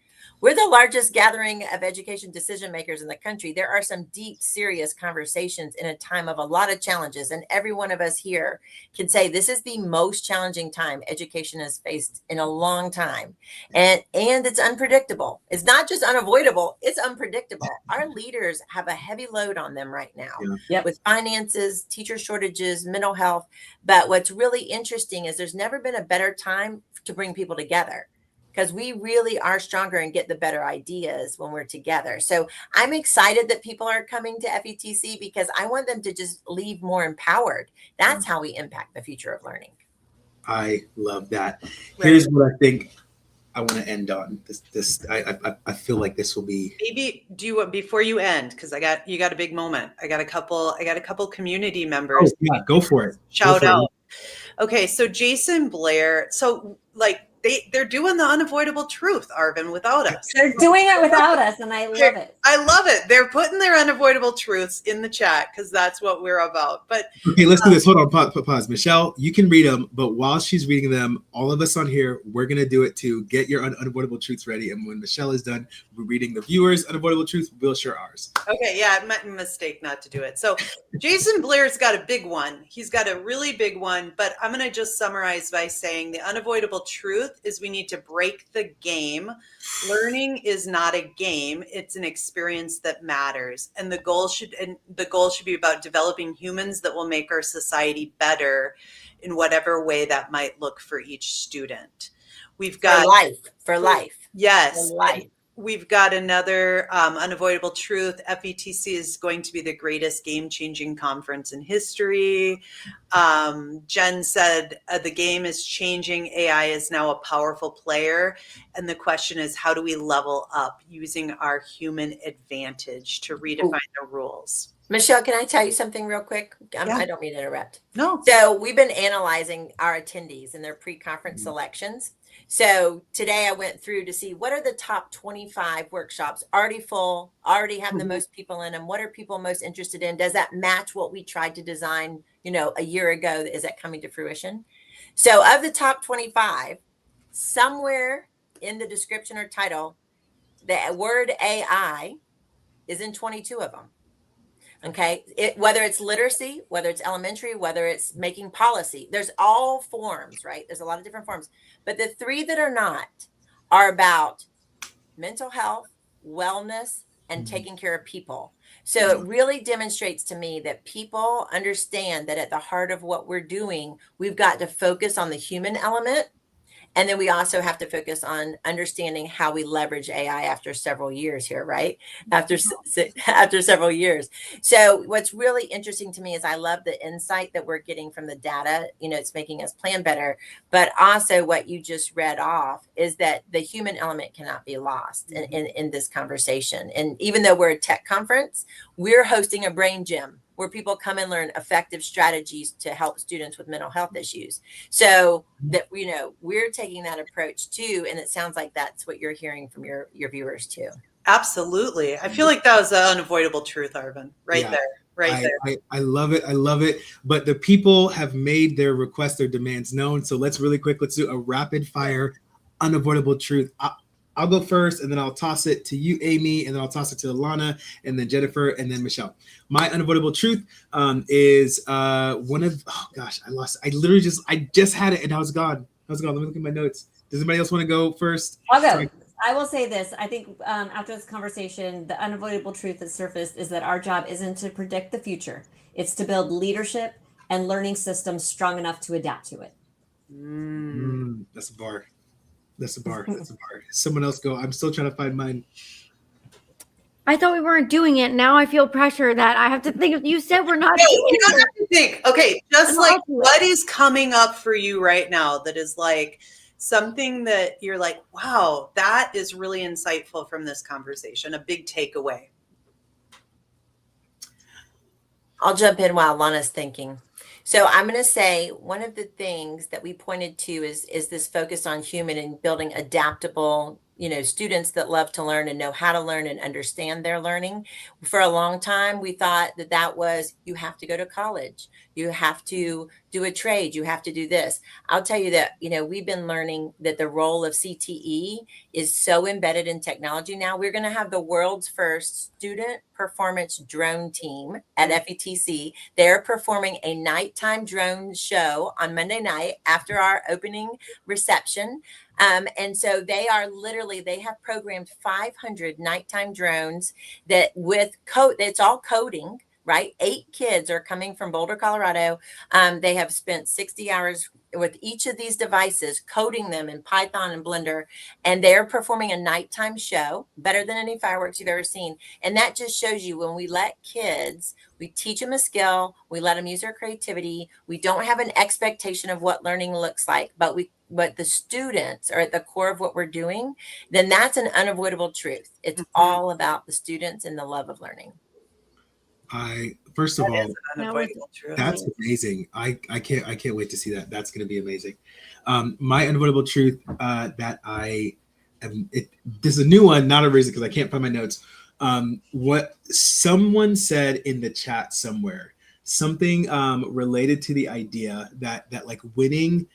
we're the largest gathering of education decision makers in the country. There are some deep, serious conversations in a time of a lot of challenges. And every one of us here can say this is the most challenging time education has faced in a long time. And it's unpredictable. It's not just unavoidable, it's unpredictable. Our leaders have a heavy load on them right now with finances, teacher shortages, mental health. But what's really interesting is there's never been a better time to bring people together, because we really are stronger and get the better ideas when we're together. So I'm excited that people are coming to FETC because I want them to just leave more empowered. That's how we impact the future of learning. I love that. Here's what I think I want to end on. I feel like this will be. Maybe before you end, because you got a big moment. I got a couple community members. Oh, yeah, go for it. Shout out. Okay, so Jason Blair. So like they're doing the unavoidable truth, Arvin, without us. They're doing it without us, and I love it. I love it. They're putting their unavoidable truths in the chat because that's what we're about. But okay, let's do this. Hold on, pause. Michelle, you can read them, but while she's reading them, all of us on here, we're gonna do it too. Get your unavoidable truths ready, and when Michelle is done, we're reading the viewers' unavoidable truths. We'll share ours. Okay, yeah, mistake not to do it. So Jason Blair's got a big one. He's got a really big one, but I'm gonna just summarize by saying the unavoidable truth is we need to break the game. Learning is not a game, it's an experience that matters. And the goal should be about developing humans that will make our society better in whatever way that might look for each student. We've got for life. Yes. For life. We've got another unavoidable truth. FETC is going to be the greatest game-changing conference in history. Jen said the game is changing. AI is now a powerful player. And the question is, how do we level up using our human advantage to redefine the rules? Michelle, can I tell you something real quick? Yeah. I don't mean to interrupt. No. So we've been analyzing our attendees and their pre-conference selections. So today I went through to see what are the top 25 workshops already full, already have the most people in them. What are people most interested in? Does that match what we tried to design, a year ago? Is that coming to fruition? So of the top 25, somewhere in the description or title, the word AI is in 22 of them. Okay. Whether it's literacy, whether it's elementary, whether it's making policy, there's all forms, right? There's a lot of different forms, but the three that are not are about mental health, wellness, and taking care of people. So it really demonstrates to me that people understand that at the heart of what we're doing, we've got to focus on the human element. And then we also have to focus on understanding how we leverage AI after several years here, right? After several years. So what's really interesting to me is I love the insight that we're getting from the data. It's making us plan better. But also what you just read off is that the human element cannot be lost in this conversation. And even though we're a tech conference, we're hosting a brain gym where people come and learn effective strategies to help students with mental health issues. So that, we're taking that approach too. And it sounds like that's what you're hearing from your viewers too. Absolutely. I feel like that was the unavoidable truth, Arvin, there. I love it. I love it. But the people have made their requests, their demands known. So let's do a rapid fire unavoidable truth. I'll go first, and then I'll toss it to you, Amy, and then I'll toss it to Alana, and then Jennifer, and then Michelle. My unavoidable truth is one of, I just had it, and I was gone. Let me look at my notes. Does anybody else want to go first? I'll go. Sorry. I will say this. I think after this conversation, the unavoidable truth that surfaced is that our job isn't to predict the future. It's to build leadership and learning systems strong enough to adapt to it. That's a bar. That's a bar. Someone else go. I'm still trying to find mine. I thought we weren't doing it. Now I feel pressure that I have to think. You said we're not doing you don't it. have to think. Okay, just like what is coming up for you right now that is like something that you're like, wow, that is really insightful from this conversation, a big takeaway. I'll jump in while Alana's thinking. So I'm going to say one of the things that we pointed to is this focus on human and building adaptable, students that love to learn and know how to learn and understand their learning. For a long time, we thought that was, you have to go to college, you have to do a trade, you have to do this. I'll tell you that, we've been learning that the role of CTE is so embedded in technology now. We're going to have the world's first student performance drone team at FETC. They're performing a nighttime drone show on Monday night after our opening reception. And so they have programmed 500 nighttime drones that with code, it's all coding, right? 8 kids are coming from Boulder, Colorado. They have spent 60 hours with each of these devices, coding them in Python and Blender, and they're performing a nighttime show, better than any fireworks you've ever seen. And that just shows you when we let kids, we teach them a skill, we let them use their creativity. We don't have an expectation of what learning looks like, but the students are at the core of what we're doing, then that's an unavoidable truth. It's all about the students and the love of learning. First of all, that's amazing. I can't wait to see that. That's going to be amazing. My unavoidable truth that this is a new one, not a reason because I can't find my notes. What someone said in the chat somewhere, something related to the idea that like winning,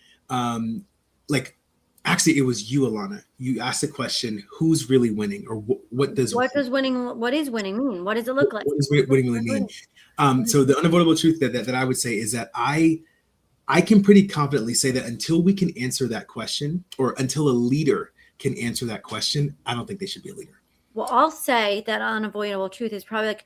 actually, it was you, Alana. You asked the question, who's really winning, or what is winning mean? What does it look like? What does winning really mean? So the unavoidable truth that I would say is that I can pretty confidently say that until we can answer that question, or until a leader can answer that question, I don't think they should be a leader. Well, I'll say that unavoidable truth is probably like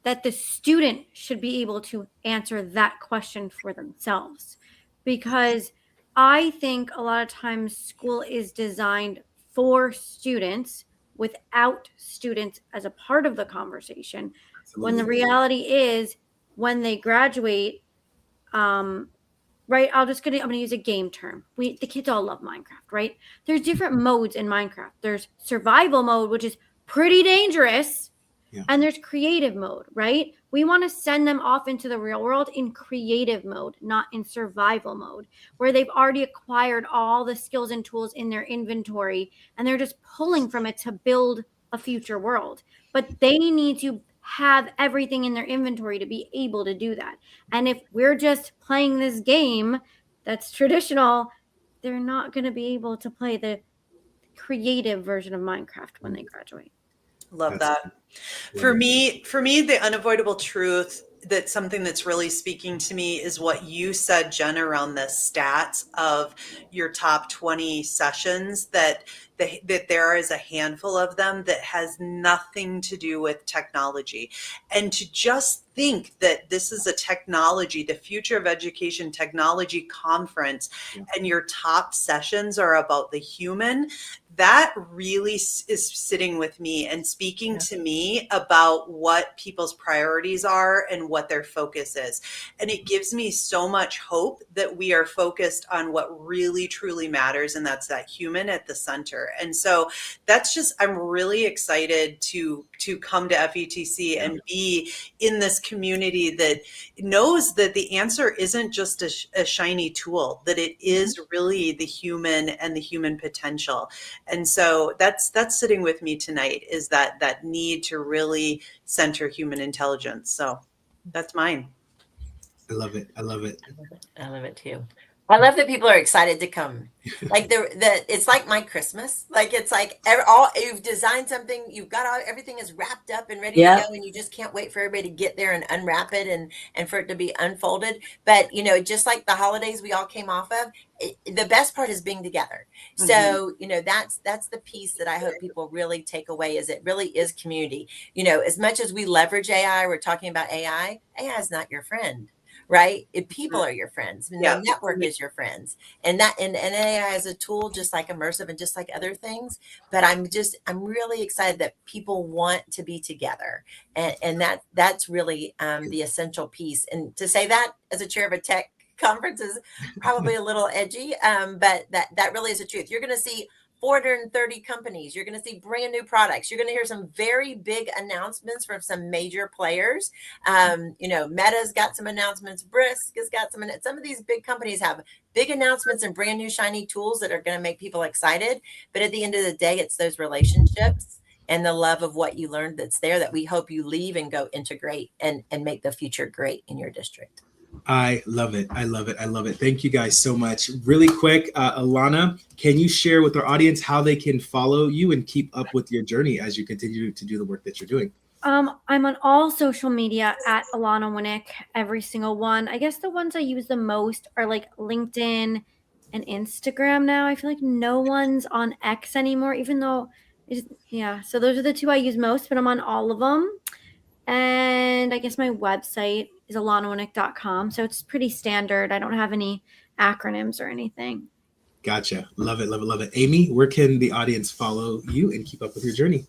that the student should be able to answer that question for themselves, because I think a lot of times school is designed for students without students as a part of the conversation. Absolutely. When the reality is, when they graduate, right, I'm gonna use a game term. The kids all love Minecraft, right? There's different modes in Minecraft. There's survival mode, which is pretty dangerous. Yeah. And there's creative mode, right? We want to send them off into the real world in creative mode, not in survival mode, where they've already acquired all the skills and tools in their inventory and they're just pulling from it to build a future world. But they need to have everything in their inventory to be able to do that. And if we're just playing this game that's traditional, they're not going to be able to play the creative version of Minecraft when they graduate. Love that. For me, the unavoidable truth, that something that's really speaking to me is what you said, Jen, around the stats of your top 20 sessions, that there is a handful of them that has nothing to do with technology. And to just think that this is a technology, the Future of Education Technology Conference, and your top sessions are about the human, that really is sitting with me and speaking to me about what people's priorities are and what their focus is. And it gives me so much hope that we are focused on what really truly matters, and that's that human at the center. And so that's just, I'm really excited to come to FETC and be in this community that knows that the answer isn't just a shiny tool, that it is really the human and the human potential. And so that's sitting with me tonight, is that need to really center human intelligence. So that's mine. I love it. I love it. I love it too. I love that people are excited to come. Like it's like my Christmas. Like it's like you've designed something, you've got everything is wrapped up and ready to go, and you just can't wait for everybody to get there and unwrap it and for it to be unfolded. But just like the holidays we all came off of, the best part is being together. So that's the piece that I hope people really take away, is it really is community. As much as we leverage AI, we're talking about AI is not your friend. Right? If people are your friends, and the network is your friends, and AI is a tool, just like immersive and just like other things. But I'm really excited that people want to be together, and that's really the essential piece. And to say that as a chair of a tech conference is probably a little edgy, but that really is the truth. You're going to see 430 companies. You're going to see brand new products. You're going to hear some very big announcements from some major players. Meta's got some announcements. Brisk has got some of these big companies have big announcements and brand new shiny tools that are going to make people excited. But at the end of the day, it's those relationships and the love of what you learned that's there, that we hope you leave and go integrate and make the future great in your district. I love it. I love it. I love it. Thank you guys so much. Really quick, Alana, can you share with our audience how they can follow you and keep up with your journey as you continue to do the work that you're doing? I'm on all social media at Alana Winnick, every single one. I guess the ones I use the most are like LinkedIn and Instagram now. I feel like no one's on X anymore, even though so those are the two I use most, but I'm on all of them. And I guess my website is alanawinnick.com. So it's pretty standard. I don't have any acronyms or anything. Gotcha. Love it. Love it. Love it. Amy, where can the audience follow you and keep up with your journey?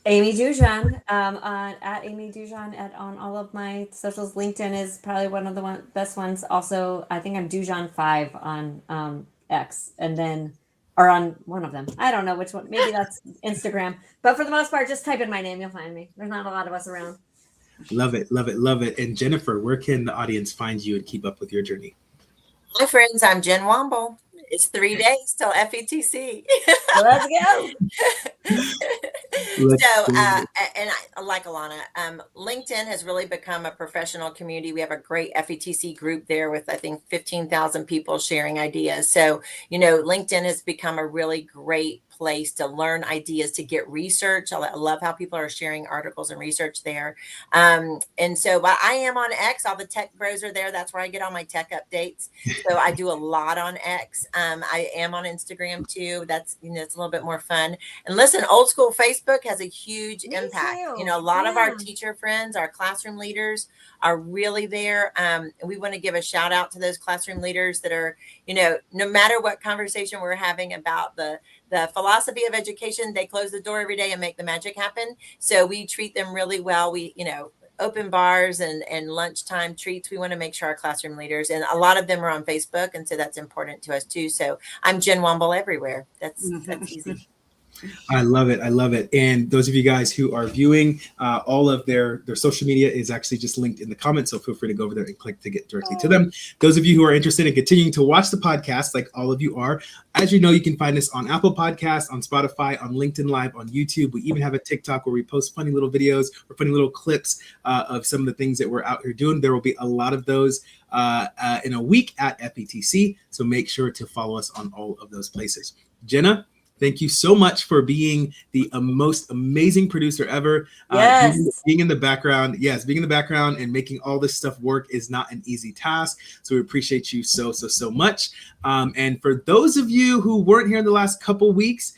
Amy Dujon, at Amy Dujon on all of my socials. LinkedIn is probably one of the best ones. Also, I think I'm Dujon5 on X, and then, or on one of them. I don't know which one. Maybe that's Instagram. But for the most part, just type in my name. You'll find me. There's not a lot of us around. Love it. Love it. Love it. And Jennifer, where can the audience find you and keep up with your journey? Hi, friends. I'm Jen Womble. It's 3 days till FETC. Let's go. And I like Alana, LinkedIn has really become a professional community. We have a great FETC group there with, I think, 15,000 people sharing ideas. So, LinkedIn has become a really great place to learn ideas, to get research. I love how people are sharing articles and research there. And so, but I am on X. All the tech bros are there. That's where I get all my tech updates. So I do a lot on X. I am on Instagram too. That's, it's a little bit more fun. And listen, old school Facebook has a huge impact. A lot of our teacher friends, our classroom leaders are really there. And we want to give a shout out to those classroom leaders that are, no matter what conversation we're having about the the philosophy of education, they close the door every day and make the magic happen. So we treat them really well. We, open bars and lunchtime treats. We want to make sure our classroom leaders, and a lot of them are on Facebook. And so that's important to us too. So I'm Jen Womble everywhere. That's easy. I love it. I love it. And those of you guys who are viewing, all of their social media is actually just linked in the comments. So feel free to go over there and click to get directly to them. Those of you who are interested in continuing to watch the podcast, like all of you are, as you know, you can find us on Apple Podcasts, on Spotify, on LinkedIn Live, on YouTube. We even have a TikTok where we post funny little videos or funny little clips of some of the things that we're out here doing. There will be a lot of those in a week at FETC. So make sure to follow us on all of those places. Jenna, thank you so much for being the most amazing producer ever. Yes. Being in the background. Yes, being in the background and making all this stuff work is not an easy task. So we appreciate you so much. And for those of you who weren't here in the last couple weeks,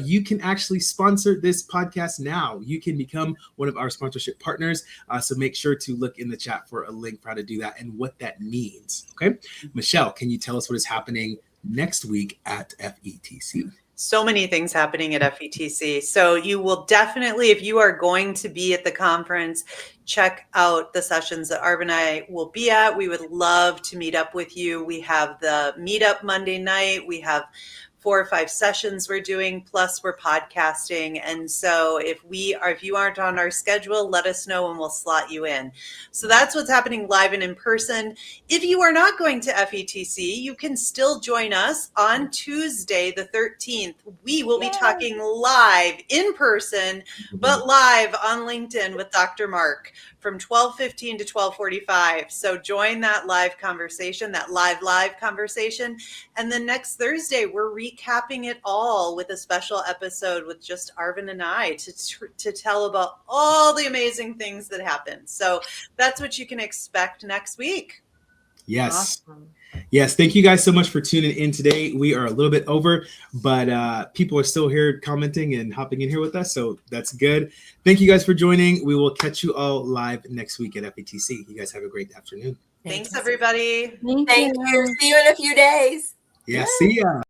you can actually sponsor this podcast now. You can become one of our sponsorship partners. So make sure to look in the chat for a link for how to do that and what that means. Okay. Michelle, can you tell us what is happening next week at FETC? So many things happening at FETC. So you will definitely, if you are going to be at the conference, check out the sessions that Arvin and I will be at. We would love to meet up with you. We have the meetup Monday night. We have 4 or 5 sessions we're doing, plus we're podcasting. And so if you aren't on our schedule, let us know and we'll slot you in. So that's what's happening live and in person. If you are not going to FETC, you can still join us on Tuesday, the 13th. We will be talking live in person, but live on LinkedIn with Dr. Mark from 12:15 to 12:45. So join that live conversation, that live conversation. And then next Thursday, we're recapping it all with a special episode with just Arvin and I to tell about all the amazing things that happened. So that's what you can expect next week. Yes. Awesome. Yes. Thank you guys so much for tuning in today. We are a little bit over, but people are still here commenting and hopping in here with us. So that's good. Thank you guys for joining. We will catch you all live next week at FETC. You guys have a great afternoon. Thanks, everybody. Thank you. See you in a few days. Yeah. See ya.